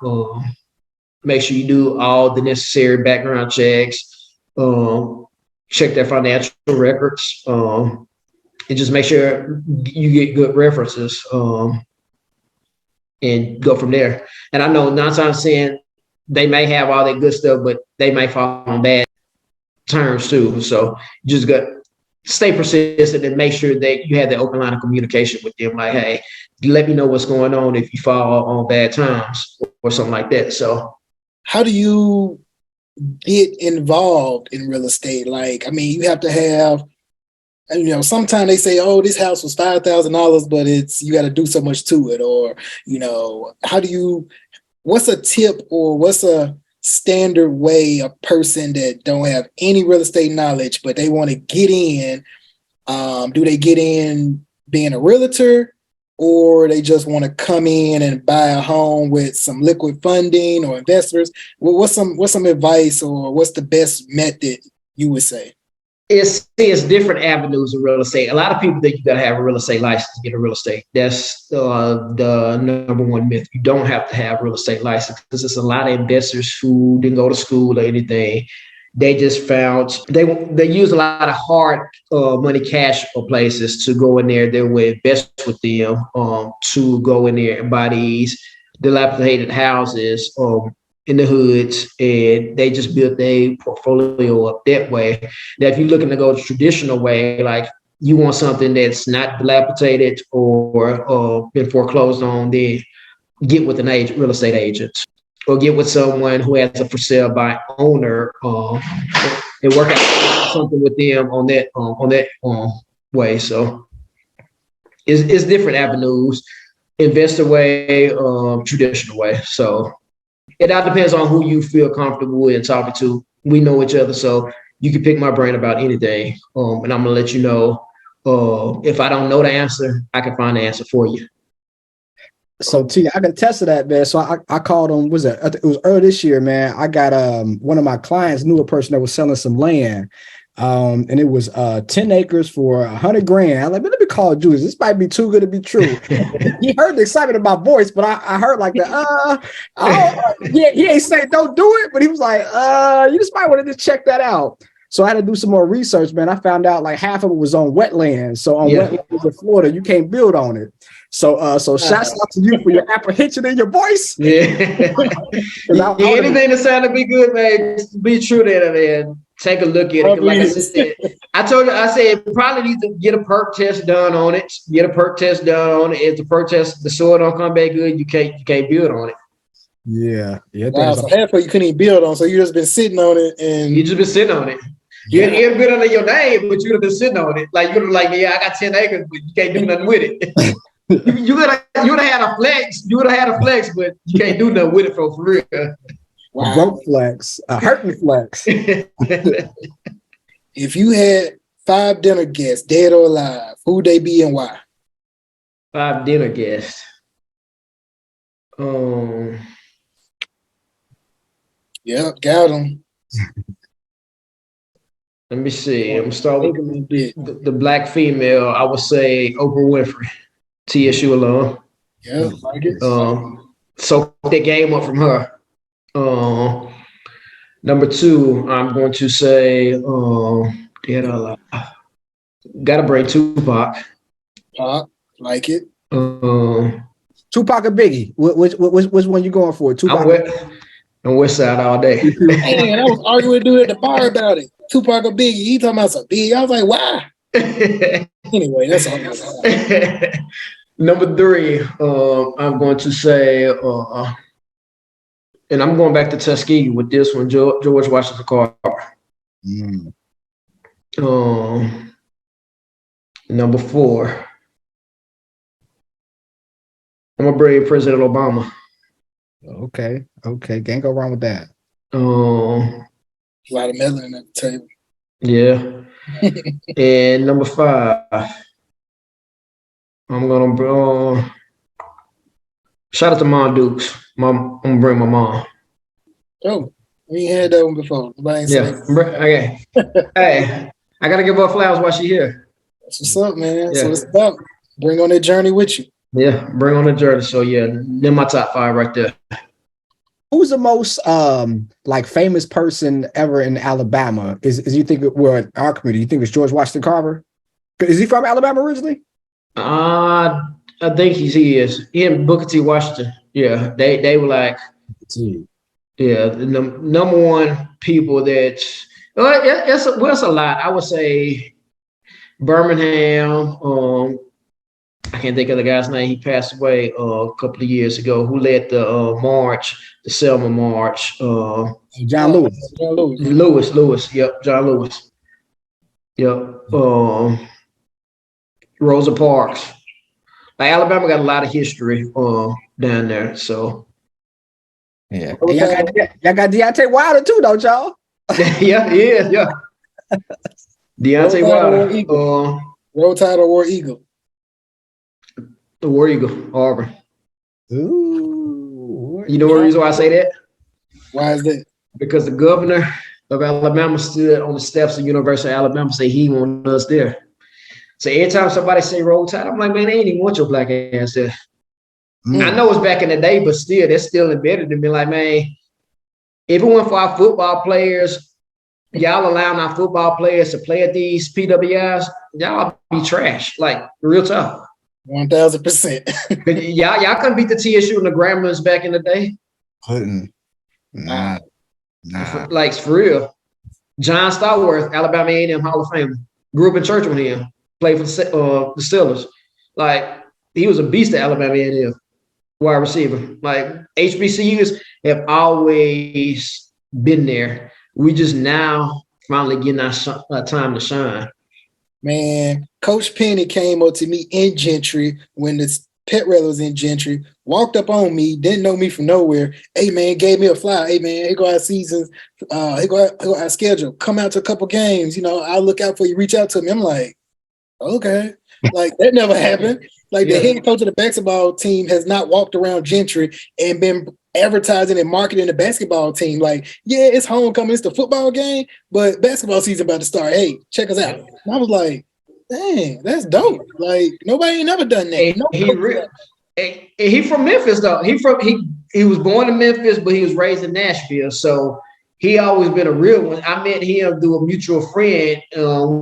Make sure you do all the necessary background checks, check their financial records, and just make sure you get good references, and go from there. And I know 9 times out of 10, they may have all that good stuff, but they may fall on bad terms too. So you just got stay persistent and make sure that you have that open line of communication with them. Like, hey, let me know what's going on if you fall on bad times or something like that. So how do you get involved in real estate? Like, I mean, you have to have, you know, sometimes they say, oh, this house was $5,000, but you got to do so much to it. Or, you know, what's a tip or what's a standard way a person that don't have any real estate knowledge, but they want to get in, do they get in being a realtor, or they just want to come in and buy a home with some liquid funding or investors? Well, what's some advice, or what's the best method you would say? It's different avenues of real estate. A lot of people think you got to have a real estate license to get a real estate. That's the number one myth. You don't have to have a real estate license, because there's a lot of investors who didn't go to school or anything. They just found they use a lot of hard money cash for places to go in there. They will invest with them to go in there and buy these dilapidated houses in the hoods, and they just built their portfolio up that way. Now, if you're looking to go the traditional way, like you want something that's not dilapidated or been foreclosed on, then get with an real estate agent, or get with someone who has a for sale by owner, and work out something with them on that way. So it's different avenues: investor way, traditional way. So it all depends on who you feel comfortable in talking to. We know each other, so you can pick my brain about anything, and I'm gonna let you know. If I don't know the answer, I can find the answer for you. So T, I can attest to that, man. So I called him. It was early this year, man. I got one of my clients knew a person that was selling some land, and it was 10 acres for $100,000. I'm like, let me call Julius. This might be too good to be true. He heard the excitement in my voice, but I heard like the he ain't saying don't do it, but he was like, you just might want to just check that out. So I had to do some more research, man. I found out like half of it was on wetlands. So on wetlands in Florida, you can't build on it. So shouts out to you for your apprehension in your voice. Yeah. Anything that sounded to be good, man, be true to that, man. Take a look at it. Like I said, I said probably need to get a perk test done on it. If the perk test, the soil don't come back good, you can't build on it. Yeah. Wow, so half of you couldn't even build on, so you just been sitting on it, and you just been sitting on it. You ain't been under your name, but you'd have been sitting on it. Like you'd have like, yeah, I got 10 acres, but you can't do nothing with it. you would have had a flex. You would have had a flex, but you can't do nothing with it for real. Wow. Broke flex, a hurting flex. If you had 5 dinner guests, dead or alive, who'd they be and why? 5 dinner guests. Yep, got them. Let me see. I'm starting with the black female. I would say Oprah Winfrey, TSU alum. Yeah, like it. So that game up from her. Number 2, I'm going to say dead or alive. Gotta bring Tupac. Like it. Tupac or Biggie? Which one you going for? Tupac. I'm West Side all day. Man, I was arguing with dude at the bar about it. Tupac or Biggie? He talking about some Biggie. I was like, why? Anyway, that's all. Number 3, I'm going to say, and I'm going back to Tuskegee with this one, George Washington Carver. Number 4, I'm gonna bring President Obama. Okay, can't go wrong with that. A lot of melanin at the table. Yeah. And number 5, I'm gonna shout out to Mom Dukes. I'm gonna bring my mom. Oh, we ain't had that one before. Okay. Hey, I gotta give her flowers while she's here. That's what's up, man. Yeah. So it's about. Bring on that journey with you. Yeah, bring on the journey. So yeah, they're my top 5 right there. Who's the most like famous person ever in Alabama? Is you think our community? You think it's George Washington Carver? Is he from Alabama originally? I think he is. Him, Booker T. Washington. Yeah, they were like, yeah, the number one people that. It's a lot. I would say Birmingham. I can't think of the guy's name. He passed away a couple of years ago. Who led the march, the Selma March? John Lewis. John Lewis. Lewis. Yep, John Lewis. Yep. Rosa Parks. Like Alabama got a lot of history down there. So yeah, and y'all got Deontay Wilder too, don't y'all? yeah. Deontay Wilder. Roll Tide or War Eagle? The War Eagle, Auburn. Ooh. You know the reason why I say that? Why is that? Because the governor of Alabama stood on the steps of the University of Alabama and said he wanted us there. So every time somebody say Roll Tide, I'm like, man, they ain't even want your black ass there. I know it's back in the day, but still, that's still embedded in me. Like, man, if it weren't for our football players, y'all allowing our football players to play at these PWIs, y'all be trash. Like, real tough. 1000%. Y'all couldn't beat the TSU and the Grambling back in the day. Couldn't. Nah. Like, for real. John Stallworth, Alabama A&M Hall of Famer, grew up in church with him, played for the Steelers. Like, he was a beast at Alabama A&M, wide receiver. Like, HBCUs have always been there. We just now finally getting our time to shine. Man, Coach Penny came up to me in Gentry when the pet rally was in Gentry, walked up on me, didn't know me from nowhere. Hey, man, gave me a flyer. Hey, man, here go our seasons. Here go our schedule. Come out to a couple games. You know, I'll look out for you. Reach out to me. I'm like, okay. Like, that never happened. Like, the head coach of the basketball team has not walked around Gentry and been advertising and marketing the basketball team. Like, yeah, it's homecoming, it's the football game, but basketball season about to start. Hey, check us out. And I was like, dang, that's dope. Like, nobody ain't never done that. He from Memphis though. He was born in Memphis, but he was raised in Nashville. So he always been a real one. I met him through a mutual friend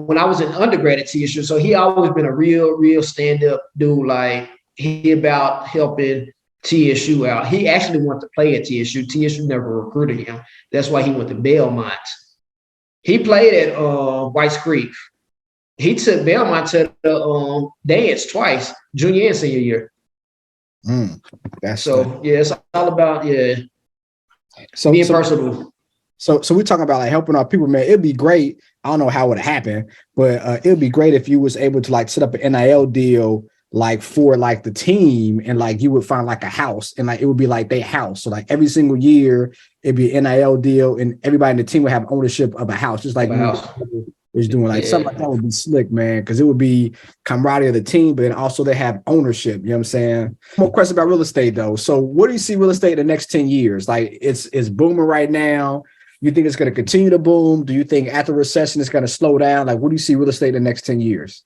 when I was in undergrad at TSU. So he always been a real stand-up dude. Like, he about helping TSU out. He actually wanted to play at TSU. TSU never recruited him. That's why he went to Belmont. He played at Whites Creek. He took Belmont to the dance twice, junior and senior year. That's so yeah, it's all about so being personable. So we're talking about like helping our people, man. It'd be great. I don't know how it would happen, but it'd be great if you was able to like set up an NIL deal like for like the team, and like you would find like a house, and like it would be like their house. So like every single year it'd be an NIL deal, and everybody in the team would have ownership of a house, just like is doing. Like something like that would be slick, man, because it would be camaraderie of the team, but then also they have ownership. You know what I'm saying? More question about real estate though. So what do you see real estate in the next 10 years? Like it's booming right now. You think it's going to continue to boom? Do you think after recession it's going to slow down? Like, what do you see real estate in the next 10 years?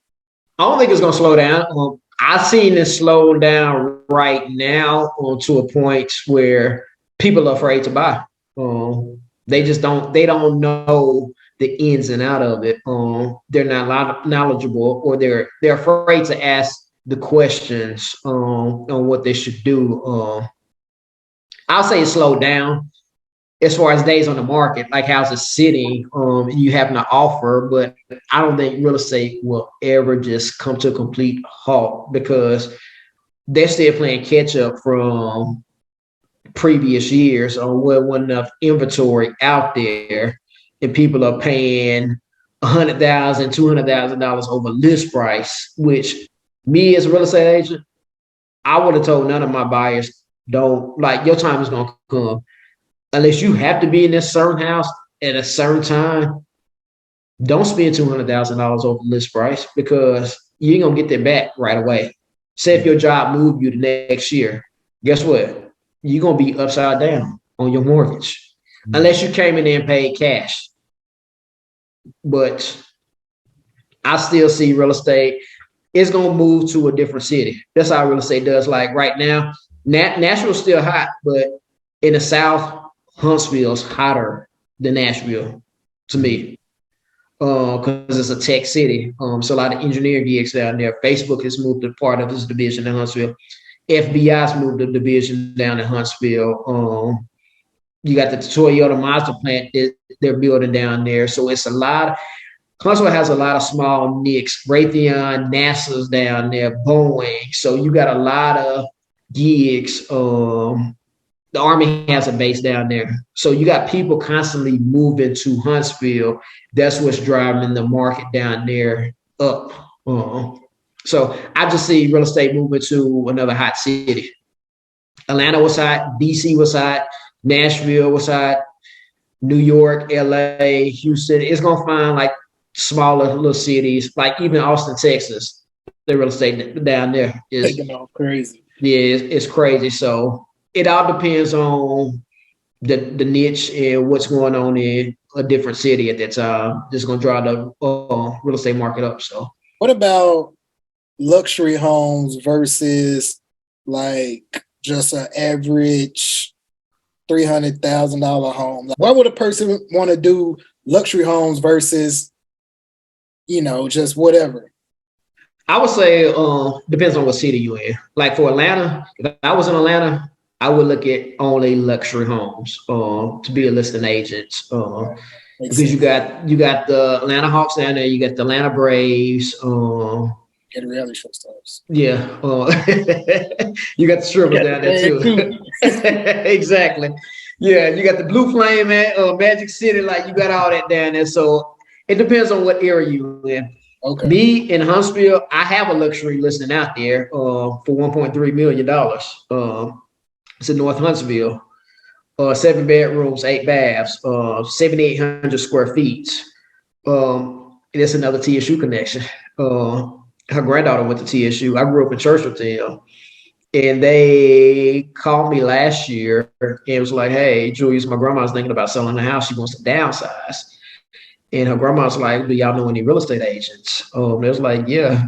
I don't think it's going to slow down. I've seen it slow down right now to a point where people are afraid to buy. They don't know the ins and out of it. They're not knowledgeable, or they're afraid to ask the questions on what they should do. I'll say it slowed down as far as days on the market, like how's it sitting, you have an offer, but I don't think real estate will ever just come to a complete halt, because they're still playing catch up from previous years on where wasn't enough inventory out there, and people are paying $100,000, $200,000 over list price, which me as a real estate agent, I would have told none of my buyers, don't, like, your time is going to come. Unless you have to be in this certain house at a certain time, don't spend $200,000 over list price, because you ain't gonna get that back right away. Say if your job moved you to next year, guess what? You're gonna be upside down on your mortgage, unless you came in there and paid cash. But I still see real estate. it's gonna move to a different city. That's how real estate does. Like right now, Nashville's still hot, but in the South, Huntsville's hotter than Nashville to me. Because it's a tech city. So a lot of engineering gigs down there. Facebook has moved a part of this division in Huntsville. FBI's moved a division down in Huntsville. You got the Toyota Mazda plant that they're building down there. So it's a lot. Huntsville has a lot of small nicks. Raytheon, NASA's down there, Boeing. So you got a lot of gigs. The Army has a base down there. So you got people constantly moving to Huntsville. That's what's driving the market down there up. So I just see real estate moving to another hot city. Atlanta was hot. DC was hot. Nashville was hot. New York, LA, Houston. It's going to find like smaller little cities, like even Austin, Texas. The real estate down there is taking off crazy. Yeah, it's crazy. So it all depends on the niche and what's going on in a different city at that time. Just going to drive the real estate market up. So what about luxury homes versus like just an average $300,000 home? Why would a person want to do luxury homes versus, just whatever? I would say depends on what city you're in. Like for Atlanta, if I was in Atlanta, I would look at only luxury homes to be a listing agent. Because you got the Atlanta Hawks down there, you got the Atlanta Braves. Get reality show stars. Yeah. You got the strippers down there too. Exactly. Yeah, you got the Blue Flame at Magic City, like you got all that down there. So it depends on what area you're in. Okay. Me in Huntsville, I have a luxury listing out there for $1.3 million. It's in North Huntsville. 7 bedrooms, 8 baths, 7,800 square feet. It's another TSU connection. Her granddaughter went to TSU. I grew up in Churchilltown. And they called me last year and it was like, hey, Julius, my grandma's thinking about selling the house. She wants to downsize. And her grandma's like, do y'all know any real estate agents? It was like, yeah.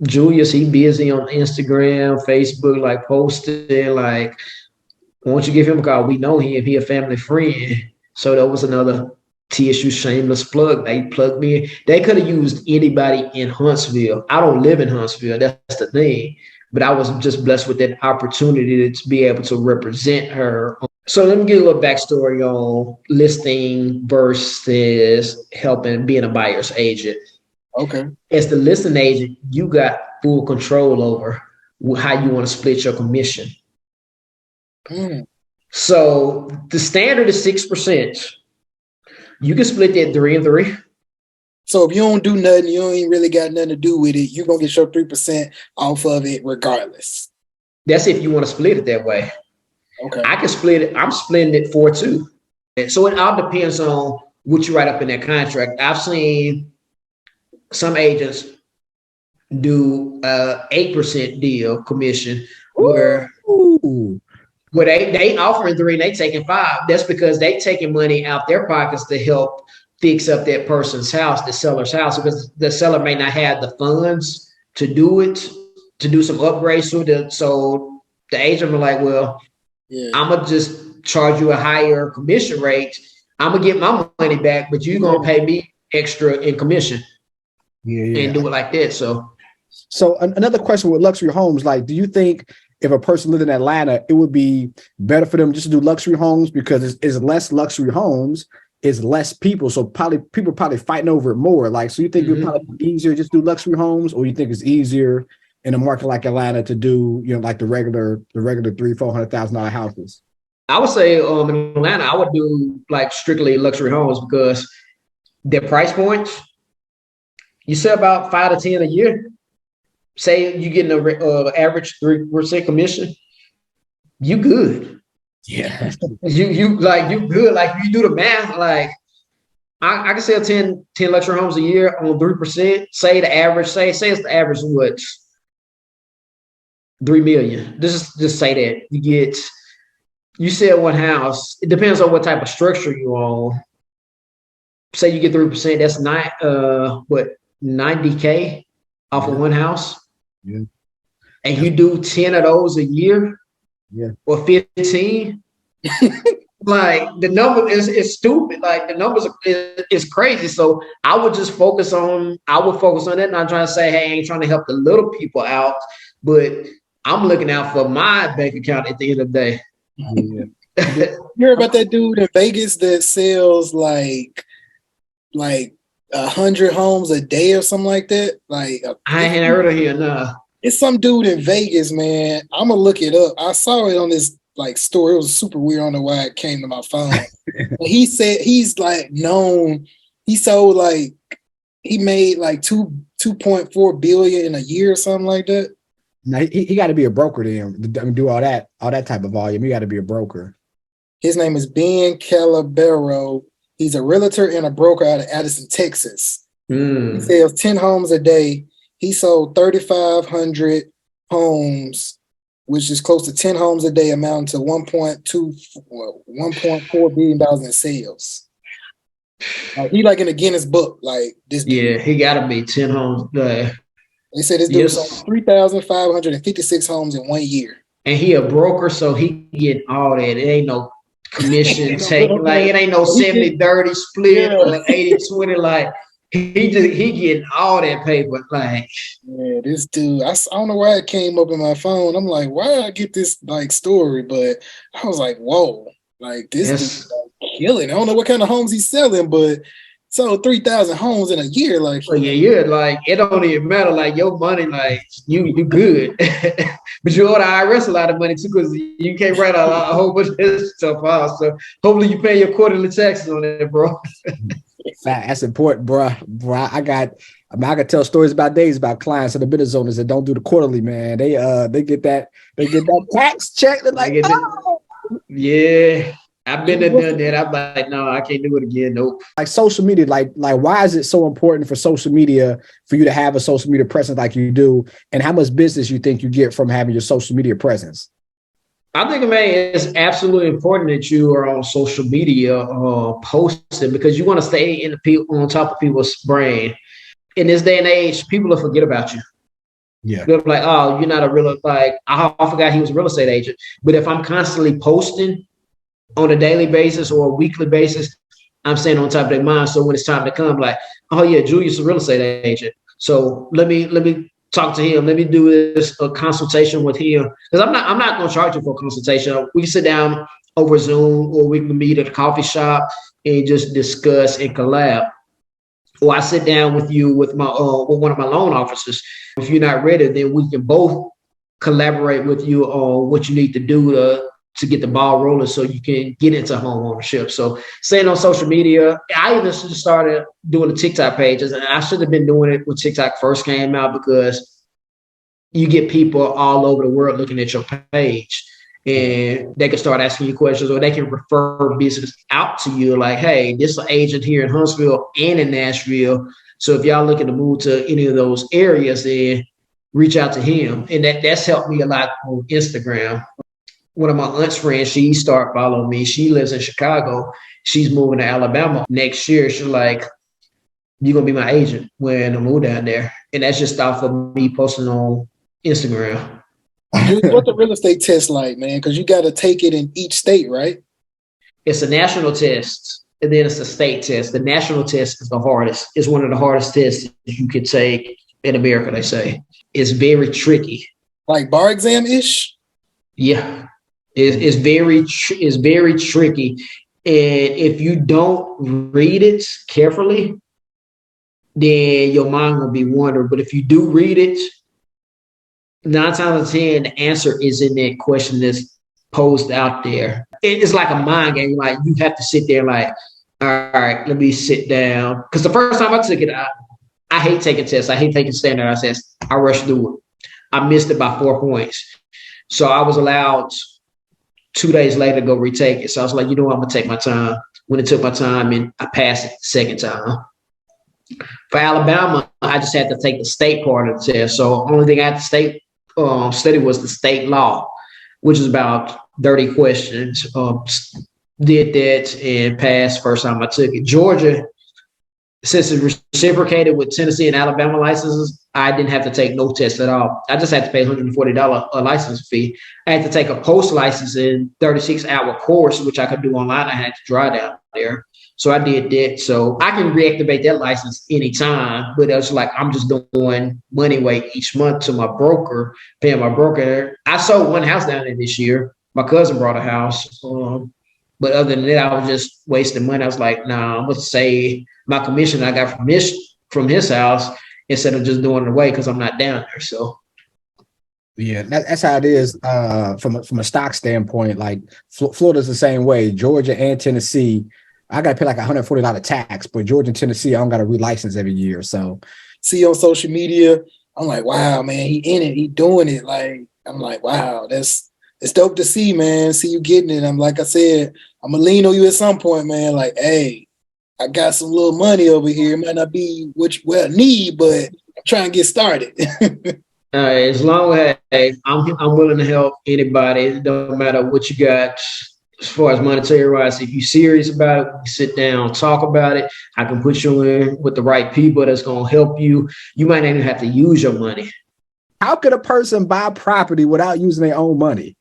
Julius, he busy on Instagram, Facebook, like posting, like, why don't you give him a call? We know him. He a family friend. So that was another TSU shameless plug. They plugged me in. They could have used anybody in Huntsville. I don't live in Huntsville. That's the thing. But I was just blessed with that opportunity to be able to represent her. So let me get a little backstory on listing versus helping being a buyer's agent. Okay. As the listing agent, you got full control over how you want to split your commission. So the standard is 6%. You can split that 3 and 3. So if you don't do nothing, you ain't really got nothing to do with it, you're going to get your 3% off of it regardless. That's if you want to split it that way. Okay. I can split it. I'm splitting it 4-2. And so it all depends on what you write up in that contract. I've seen some agents do 8% deal commission where they offering 3 and they taking 5. That's because they taking money out their pockets to help fix up that person's house, the seller's house, because the seller may not have the funds to do it, to do some upgrades to it. So the agent will like, well, I'm going to just charge you a higher commission rate. I'm going to get my money back, but you're going to pay me extra in commission. And do it like that. So another question with luxury homes, like, do you think if a person lived in Atlanta, it would be better for them just to do luxury homes because it's less luxury homes, it's less people. So people probably fighting over it more. Like, so you think it'd probably be easier just do luxury homes, or you think it's easier in a market like Atlanta to do, like the regular $300,000-$400,000 houses? I would say in Atlanta, I would do like strictly luxury homes because their price points, you sell about 5 to 10 a year. Say you're getting an average 3% commission, you good. Yeah. you good. Like you do the math, like I can sell 10 luxury homes a year on 3%. Say the average, say it's the average what? $3 million. Just say that. You sell one house. It depends on what type of structure you own. Say you get 3%, that's $90K off of one house. Yeah. and you do 10 of those a year, or 15, like the number is stupid. Like the numbers is crazy. So I would focus on that. Not trying to say, hey, I ain't trying to help the little people out, but I'm looking out for my bank account at the end of the day. Yeah. You hear about that dude in Vegas that sells like 100 homes a day or something like that? Like I ain't heard of here, nah. it's some dude in Vegas, man. I'm gonna look it up. I saw it on this like store. It was super weird. I don't know why it came to my phone. He said he's like known. He sold like he made like 2.4 billion in a year or something like that. Now he got to be a broker to do all that type of volume. He got to be a broker. His name is Ben Calabero. He's a realtor and a broker out of Addison, Texas. He sells 10 homes a day. He sold 3,500 homes, which is close to 10 homes a day, amounting to $1.4 billion in sales. He like in a Guinness book, like this. Yeah, he gotta be 10 homes. They said this dude sold 3,556 homes in 1 year. And he a broker, so he getting all that. It ain't no commission taken. Like it ain't no 70-30 split or 80-20. Like he getting all that paper. Like this dude, I don't know why it came up in my phone. I'm like, why did I get this like story? But I was like, whoa, like this dude's like killing. I don't know what kind of homes he's selling, but sold 3,000 homes in a year. Like yeah, like it don't even matter. Like your money, like you good. But you owe the IRS a lot of money too, because you can't write a whole bunch of this stuff out. So hopefully you pay your quarterly taxes on that, bro. That's important, bro. I could tell stories about days about clients and the business owners that don't do the quarterly, man. They get that tax check. They're like, oh. Yeah. I've been there, done that. I'm like, no, I can't do it again. Nope. Like social media, like why is it so important for social media for you to have a social media presence like you do? And how much business you think you get from having your social media presence? I think, man, it's absolutely important that you are on social media posting, because you want to stay on top of people's brain. In this day and age, people will forget about you. Yeah. They're like, oh, you're not a real, like, I forgot he was a real estate agent. But if I'm constantly posting on a daily basis or a weekly basis, I'm staying on top of their mind. So when it's time to come, like, oh yeah, Julius is a real estate agent. So let me talk to him. Let me do a consultation with him. Because I'm not going to charge you for a consultation. We can sit down over Zoom, or we can meet at a coffee shop and just discuss and collab. Or I sit down with you with one of my loan officers. If you're not ready, then we can both collaborate with you on what you need to do to get the ball rolling so you can get into home ownership. So staying on social media, I even started doing the TikTok pages, and I should have been doing it when TikTok first came out, because you get people all over the world looking at your page, and they can start asking you questions, or they can refer business out to you. Like, hey, this is an agent here in Huntsville and in Nashville. So if y'all looking to move to any of those areas, then reach out to him. And that's helped me a lot on Instagram. One of my aunt's friends, she started following me. She lives in Chicago. She's moving to Alabama next year. She's like, you're going to be my agent when I move down there. And that's just off of me posting on Instagram. What's the real estate test like, man? Because you got to take it in each state, right? It's a national test, and then it's a state test. The national test is the hardest. It's one of the hardest tests you could take in America, they say. It's very tricky. Like bar exam-ish? Yeah. It's very tricky. And if you don't read it carefully, then your mind will be wandering. But if you do read it, 9 times out of 10, the answer is in that question that's posed out there. It's like a mind game. Like, you have to sit there like, all right, let me sit down. Because the first time I took it, I hate taking tests. I hate taking standardized tests. I rushed through it. I missed it by 4 points. So I was allowed 2 days later to go retake it. So I was like, you know what, I'm going to take my time. When it took my time, and I passed it the second time. For Alabama, I just had to take the state part of the test. So only thing I had to study was the state law, which is about 30 questions. Did that and passed first time I took it. Georgia, since it's reciprocated with Tennessee and Alabama licenses, I didn't have to take no test at all. I just had to pay $140 a license fee. I had to take a post licensing 36-hour course, which I could do online. I had to drive down there. So I did that. So I can reactivate that license anytime, but it was like I'm just doing money weight each month to my broker, paying my broker. I sold one house down there this year. My cousin brought a house. But other than that, I was just wasting money. I was like, nah, I'm going to say my commission I got from his house instead of just doing it away because I'm not down there. So, yeah, that's how it is from a stock standpoint. Like Florida's the same way. Georgia and Tennessee, I got to pay like $140 tax, but Georgia and Tennessee, I don't got to relicense every year. So, see on social media, I'm like, wow, man, he in it, he doing it. Like, I'm like, wow, it's dope to see, man. See you getting it. I'm like I said, I'm gonna lean on you at some point, man. Like, hey, I got some little money over here. It might not be what I need, but I'm trying to get started. as long as I'm willing to help anybody, it don't matter what you got as far as monetary wise. If you're serious about it, sit down, talk about it. I can put you in with the right people that's gonna help you. You might not even have to use your money. How could a person buy property without using their own money?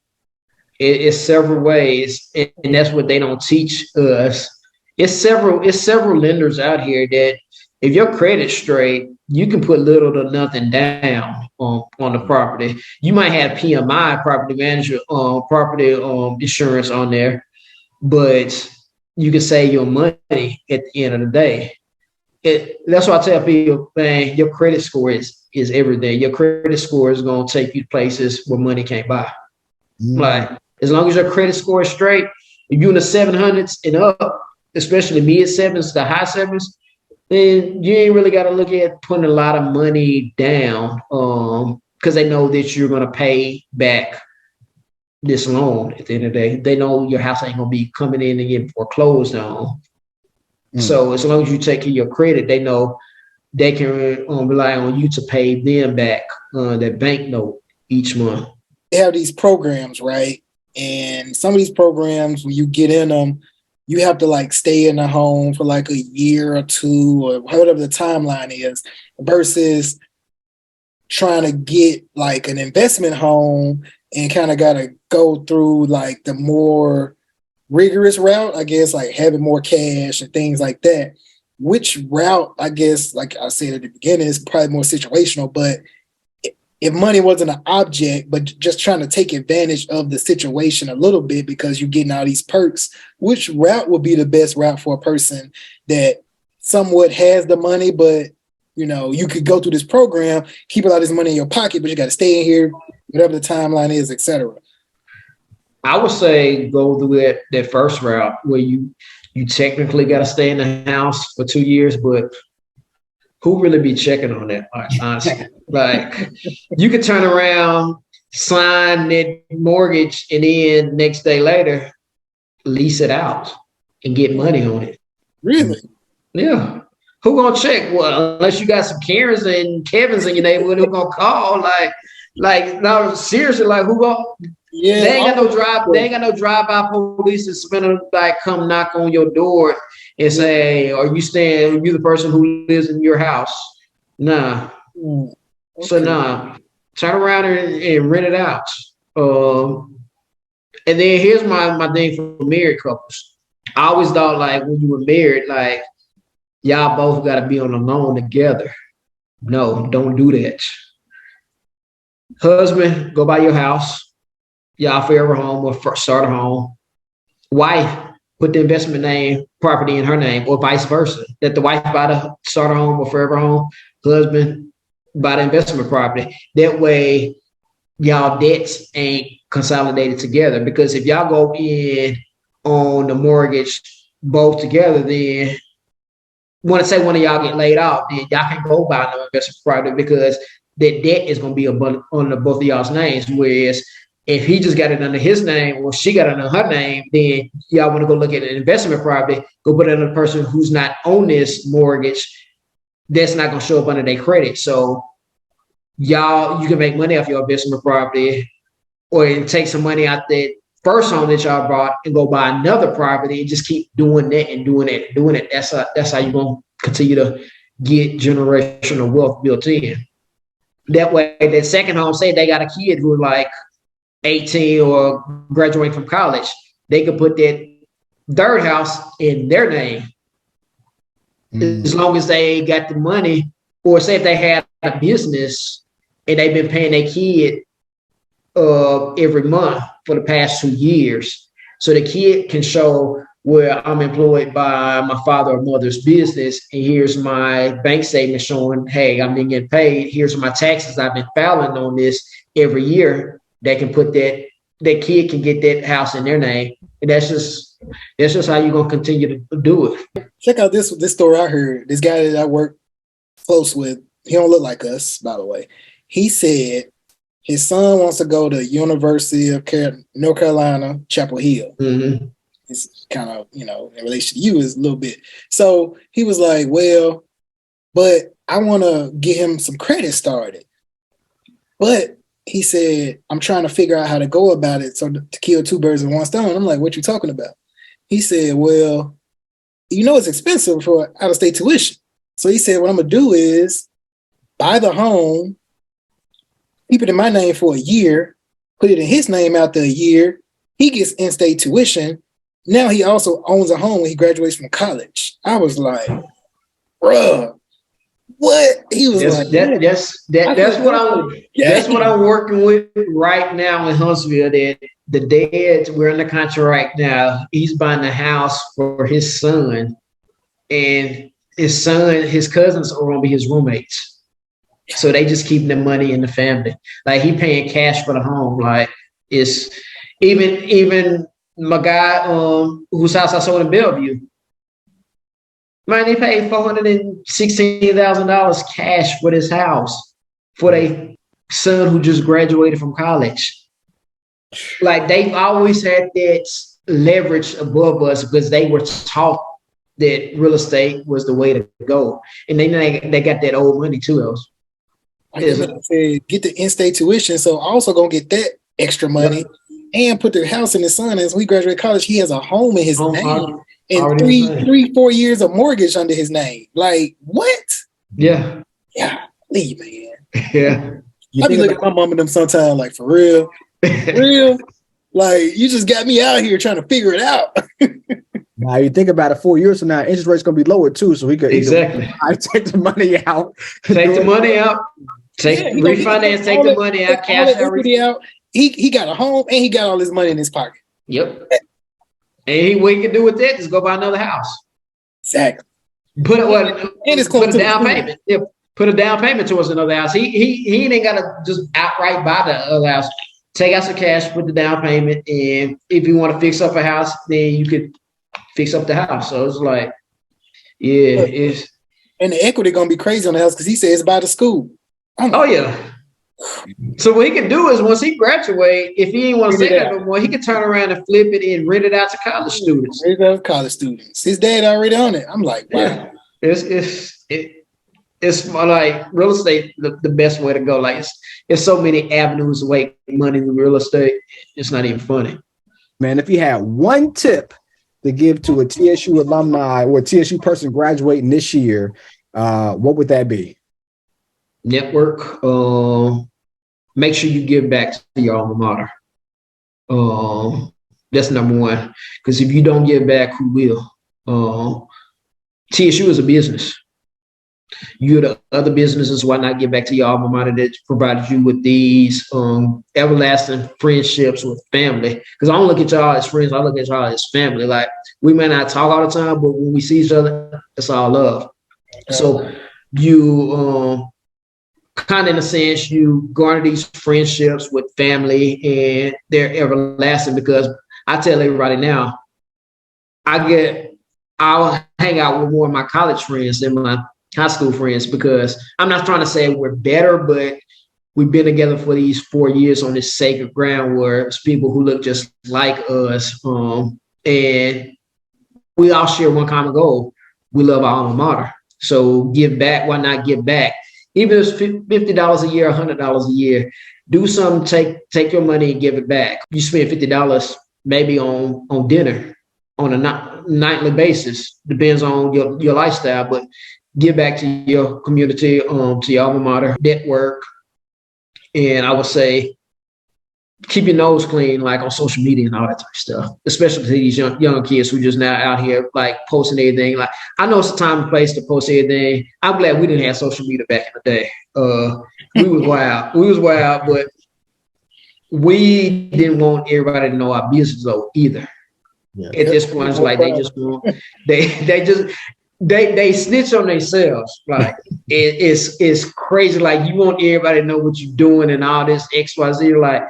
It's several ways, and that's what they don't teach us. It's several lenders out here that if your credit's straight, you can put little to nothing down on the property. You might have PMI, property manager, property insurance on there, but you can save your money at the end of the day. That's why I tell people, man, your credit score is everything. Your credit score is going to take you places where money can't buy. Like, as long as your credit score is straight, if you're in the 700s and up, especially mid sevens to high sevens, then you ain't really got to look at putting a lot of money down because they know that you're going to pay back this loan at the end of the day. They know your house ain't going to be coming in and getting foreclosed on. So as long as you take care of your credit, they know they can rely on you to pay them back that bank note each month. They have these programs, right? And some of these programs, when you get in them, you have to like stay in the home for like a year or two or whatever the timeline is versus trying to get like an investment home and kind of got to go through like the more rigorous route, I guess, like having more cash and things like that. Which route, I guess, like I said at the beginning, is probably more situational, but if money wasn't an object, but just trying to take advantage of the situation a little bit because you're getting all these perks, which route would be the best route for a person that somewhat has the money, but you know, you could go through this program, keep a lot of this money in your pocket, but you got to stay in here, whatever the timeline is, etc. I would say go through that first route where you technically got to stay in the house for 2 years, but who really be checking on that, honestly? Like, you could turn around, sign that mortgage, and then next day later, lease it out and get money on it. Really? Yeah. Who gonna check? Well, unless you got some Karens and Kevins in your neighborhood who gonna call. Like, no, seriously, like who gonna? Yeah. They ain't got no drive. They ain't got no drive-by police that's gonna like come knock on your door and say, "Are you staying? Are you the person who lives in your house?" Nah. Okay. So nah. Turn around and rent it out. And then here's my thing for married couples. I always thought like when you were married, like y'all both got to be on the loan together. No, don't do that. Husband, go buy your house. Y'all forever home or start a home. Wife, put the investment name, property in her name, or vice versa. Let the wife buy the starter home or forever home. Husband, buy the investment property. That way, y'all debts ain't consolidated together. Because if y'all go in on the mortgage both together, then want to say one of y'all get laid off, then y'all can go buy no investment property because that debt is going to be under both of y'all's names. Whereas if he just got it under his name or she got it under her name, then y'all want to go look at an investment property, go put it on a person who's not on this mortgage. That's not going to show up under their credit. So y'all, you can make money off your investment property or take some money out that first home that y'all bought and go buy another property and just keep doing that and doing it and doing it. That's how you're going to continue to get generational wealth built in. That way, that second home, say they got a kid who like 18 or graduating from college, they could put that third house in their name. As long as they got the money, or say if they had a business and they've been paying their kid every month for the past 2 years. So the kid can show where I'm employed by my father or mother's business, and here's my bank statement showing, hey, I'm being getting paid. Here's my taxes I've been filing on this every year. They can put that kid can get that house in their name. And that's just how you're gonna continue to do it. Check out this story I heard. This guy that I work close with, he don't look like us, by the way. He said his son wants to go to University of North Carolina, Chapel Hill. Mm-hmm. It's kind of, in relation to you is a little bit. So he was like, well, but I want to get him some credit started. But he said, I'm trying to figure out how to go about it so to kill two birds with one stone. I'm like, what you talking about? He said, well, it's expensive for out-of-state tuition. So he said, what I'm going to do is buy the home, keep it in my name for a year, put it in his name after a year. He gets in-state tuition. Now he also owns a home when he graduates from college. I was like, bruh, what? He was that's what I'm working with right now in Huntsville. That the dad, we're under contract right now. He's buying the house for his son, and his cousins are gonna be his roommates. So they just keeping the money in the family. Like he paying cash for the home. Like it's even my guy whose house I sold in Bellevue. Man, they paid $416,000 cash for this house for their son who just graduated from college. Like they've always had that leverage above us because they were taught that real estate was the way to go, and then they got that old money too. I said, get the in-state tuition, so also gonna get that extra money and put the house in his son. As we graduate college, he has a home in his name. And 3-4 years of mortgage under his name. Like, what? Yeah. Yeah. Leave, man. Yeah. I be looking at my mom and them sometimes, like, for real? For real? Like, you just got me out here trying to figure it out. Now, you think about it, 4 years from now, interest rate's going to be lower, too. So he could take the money out. Take the money out. Refinance, take the money out, cash equity out. He got a home and he got all his money in his pocket. Yep. And what he can do with that is go buy another house. Exactly. Put a down payment. Yeah, put a down payment towards another house. He ain't got to just outright buy the other house. Take out some cash, put the down payment, and if you want to fix up a house, then you could fix up the house. So it's like, it's and the equity gonna be crazy on the house because he says it's by the school. Yeah. So what he can do is once he graduates, if he ain't want to stay there no more, he can turn around and flip it and rent it out to college students. College students. His dad already on it. I'm like, wow. Yeah. It's like real estate, the best way to go. Like it's so many avenues to make money in real estate. It's not even funny. Man, if you had one tip to give to a TSU alumni or a TSU person graduating this year, what would that be? Network. Make sure you give back to your alma mater. That's number one. Because if you don't give back, who will? TSU is a business. You're the other businesses. Why not give back to your alma mater that provided you with these everlasting friendships with family? Because I don't look at y'all as friends. I look at y'all as family. Like we may not talk all the time, but when we see each other, it's all love. So you kind of in a sense, you garner these friendships with family and they're everlasting because I tell everybody now, I'll hang out with more of my college friends than my high school friends because I'm not trying to say we're better, but we've been together for these 4 years on this sacred ground where it's people who look just like us. And we all share one common goal. We love our alma mater. So give back. Why not give back? Even if it's $50 a year, $100 a year, do something, take your money and give it back. You spend $50 maybe on dinner, on a nightly basis. Depends on your lifestyle, but give back to your community, to your alma mater, network. And I would say keep your nose clean, like on social media and all that type of stuff, especially to these young kids who just now out here like posting everything. Like, I know it's a time and place to post everything. I'm glad we didn't have social media back in the day. We was wild. We was wild, but we didn't want everybody to know our business though either. Yeah. At this point, it's like they snitch on themselves. Like it's crazy. Like, you want everybody to know what you're doing and all this XYZ. Like,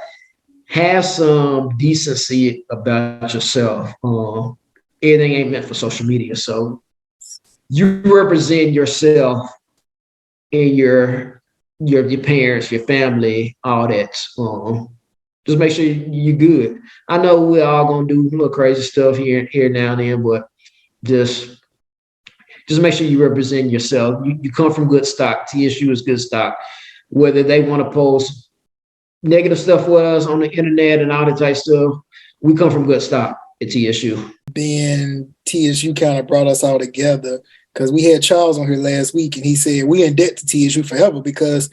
have some decency about yourself. Everything ain't meant for social media. So you represent yourself and your parents, your family, all that. Just make sure you're good. I know we're all gonna do a little crazy stuff here now and then, but just make sure you represent yourself. You come from good stock. TSU is good stock. Whether they want to post negative stuff with us on the internet and all that type of stuff, we come from good stock at TSU. Being TSU kind of brought us all together, because we had Charles on here last week and he said we in debt to TSU forever, because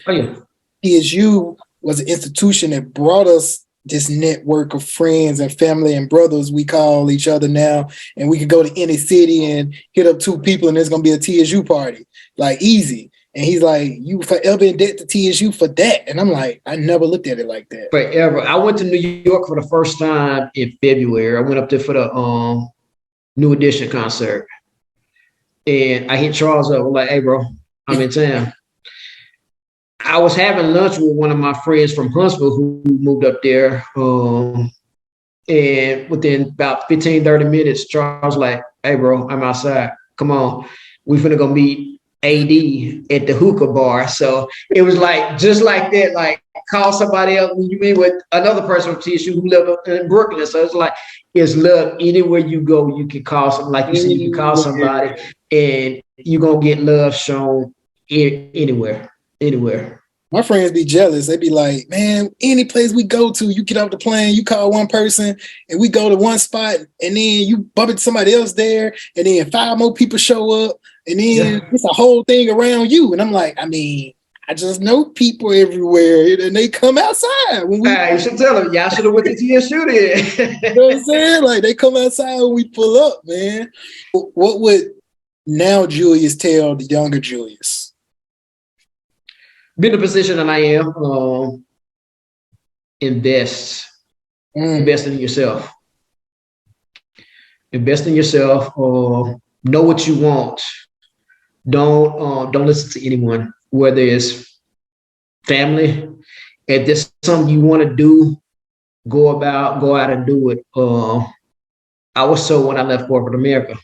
TSU was an institution that brought us this network of friends and family and brothers we call each other now, and we could go to any city and hit up 2 people and there's gonna be a TSU party, like easy. And he's like, you forever in debt to TSU for that. And I'm like, I never looked at it like that. Forever. I went to New York for the first time in February. I went up there for the New Edition concert. And I hit Charles up, like, hey, bro, I'm in town. I was having lunch with one of my friends from Huntsville who moved up there. And within about 15, 30 minutes, Charles was like, hey, bro, I'm outside. Come on. We finna go meet AD at the hookah bar. So it was like, just like that, like, call somebody else when you meet with another person from TSU who lived up in Brooklyn. So it's like, it's love. Anywhere you go, you can call something. Like you said, you can call somebody and you're going to get love shown anywhere. My friends be jealous. They be like, man, any place we go to, you get off the plane, you call one person and we go to one spot and then you bump into somebody else there and then 5 more people show up and then it's a whole thing around you. And I'm like, I mean, I just know people everywhere and they come outside. When we, you should tell them, y'all should have went to TSU then. You know what I'm saying? Like, they come outside when we pull up, man. What would now Julius tell the younger Julius? Be in the position that I am, invest in yourself. Invest in yourself. Know what you want. Don't listen to anyone, whether it's family. If there's something you want to do, go out and do it. I was told when I left corporate America,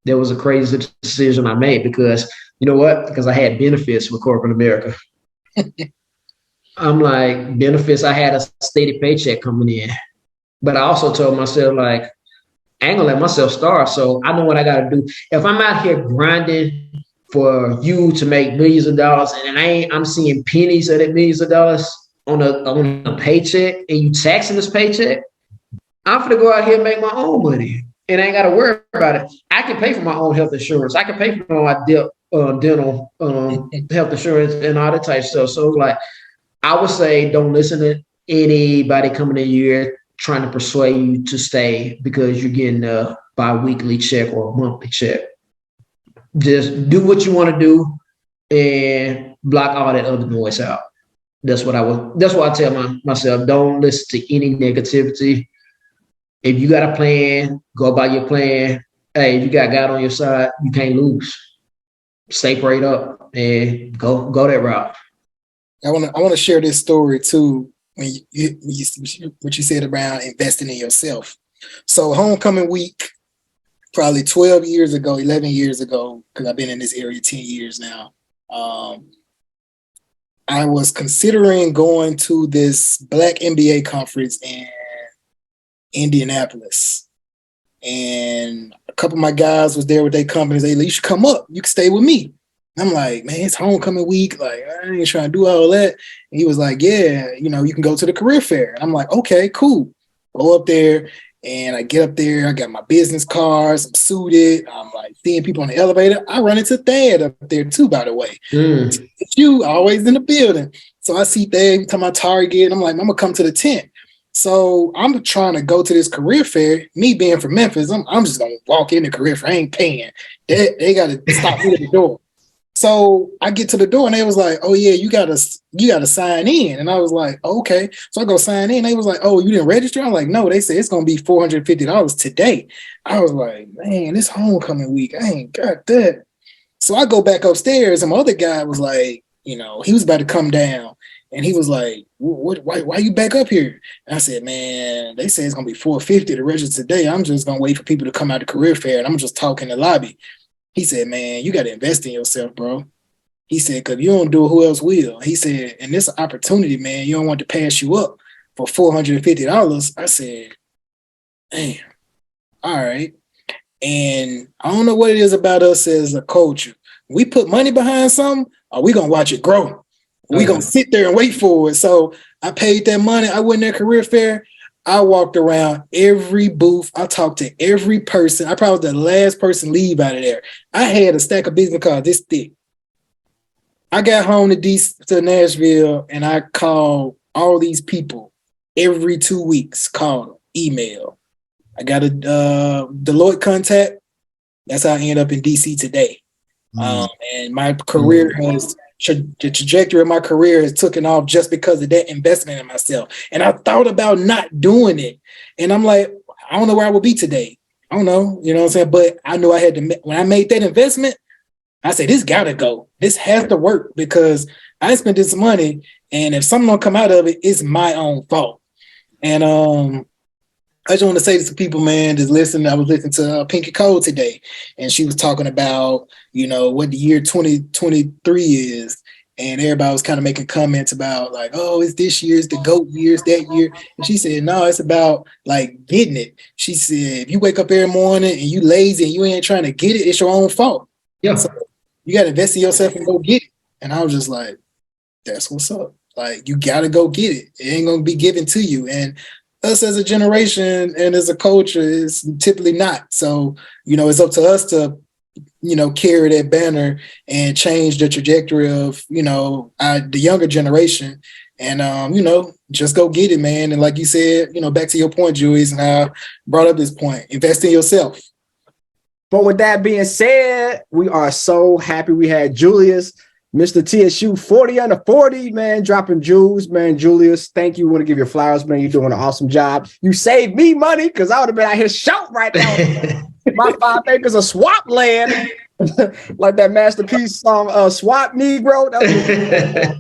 there was a crazy decision I made because, you know what? Because I had benefits with corporate America. I'm like, benefits, I had a steady paycheck coming in. But I also told myself, like, I ain't gonna let myself starve. So I know what I gotta do. If I'm out here grinding for you to make millions of dollars and I'm seeing pennies of that millions of dollars on a paycheck and you taxing this paycheck, I'm gonna go out here and make my own money. And I ain't gotta worry about it. I can pay for my own health insurance. I can pay for my dental health insurance and all that type of stuff. So like, I would say don't listen to anybody coming in here trying to persuade you to stay because you're getting a bi-weekly check or a monthly check. Just do what you want to do and block all that other noise out. That's what I tell myself. Don't listen to any negativity. If you got a plan, go by your plan. Hey, if you got God on your side, you can't lose. Stay prayed up and go that route. I want to share this story too. When what you said about investing in yourself. So homecoming week, probably 12 years ago, 11 years ago, because I've been in this area 10 years now. I was considering going to this Black MBA conference in Indianapolis. And a couple of my guys was there with their companies. They like, you should come up. You can stay with me. I'm like, man, it's homecoming week. Like, I ain't trying to do all that. And he was like, yeah, you can go to the career fair. And I'm like, okay, cool. Go up there. And I get up there, I got my business cards, I'm suited, I'm like seeing people on the elevator. I run into Thad up there too, by the way. It's you always in the building. So I see Thad, talking about Target, and I'm like, I'm gonna come to the tent. So I'm trying to go to this career fair. Me being from Memphis, I'm just gonna walk in the career fair. I ain't paying. They gotta stop me at the door. So I get to the door and they was like, oh yeah, you gotta sign in. And I was like, okay. So I go sign in. They was like, oh, you didn't register? I'm like, no, they said it's gonna be $450 today. I was like, man, it's homecoming week. I ain't got that. So I go back upstairs and my other guy was like, he was about to come down. And he was like, why you back up here? And I said, man, they say it's gonna be $450 to register today. I'm just gonna wait for people to come out the career fair and I'm just talking in the lobby. He said, man, you got to invest in yourself, bro. He said, because you don't do it, who else will? He said, and this opportunity, man, you don't want to pass you up for $450. I said, damn, all right. And I don't know what it is about us as a culture. We put money behind something, or we going to watch it grow. We going to sit there and wait for it. So I paid that money. I went to that career fair. I walked around every booth. I talked to every person. I probably was the last person leave out of there. I had a stack of business cards this thick. I got home to Nashville and I called all these people every 2 weeks, called them, email. I got a Deloitte contact. That's how I ended up in DC today. And my career the trajectory of my career has taken off just because of that investment in myself. And I thought about not doing it. And I'm like, I don't know where I would be today. I don't know, you know what I'm saying? But I knew I had to, when I made that investment, I said, this gotta go. This has to work because I spent this money and if something don't come out of it, it's my own fault. And I just want to say this to people, man, just listen. I was listening to Pinky Cole today, and she was talking about, what the year 2023 is. And everybody was kind of making comments about like, oh, it's this year, it's the GOAT year, it's that year. And she said, no, it's about like getting it. She said, if you wake up every morning and you lazy and you ain't trying to get it, it's your own fault. Yeah. So you got to invest in yourself and go get it. And I was just like, that's what's up. Like, you got to go get it. It ain't going to be given to you. And us as a generation and as a culture is typically not. So, it's up to us to, carry that banner and change the trajectory of, the younger generation and, just go get it, man. And like you said, back to your point, Julius, and I brought up this point, invest in yourself. But with that being said, we are so happy we had Julius, Mr. TSU 40 under 40, man, dropping jewels, man. Julius, thank you. Want to give your flowers, man. You're doing an awesome job. You saved me money because I would have been out here shouting right now. My 5 acres of swamp land, like that Masterpiece song, Swap Negro. That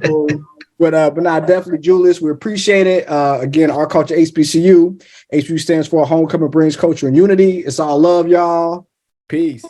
was but nah, definitely, Julius, we appreciate it. Again, Our Culture HBCU. HBCU stands for Homecoming Brings Culture and Unity. It's all love, y'all. Peace.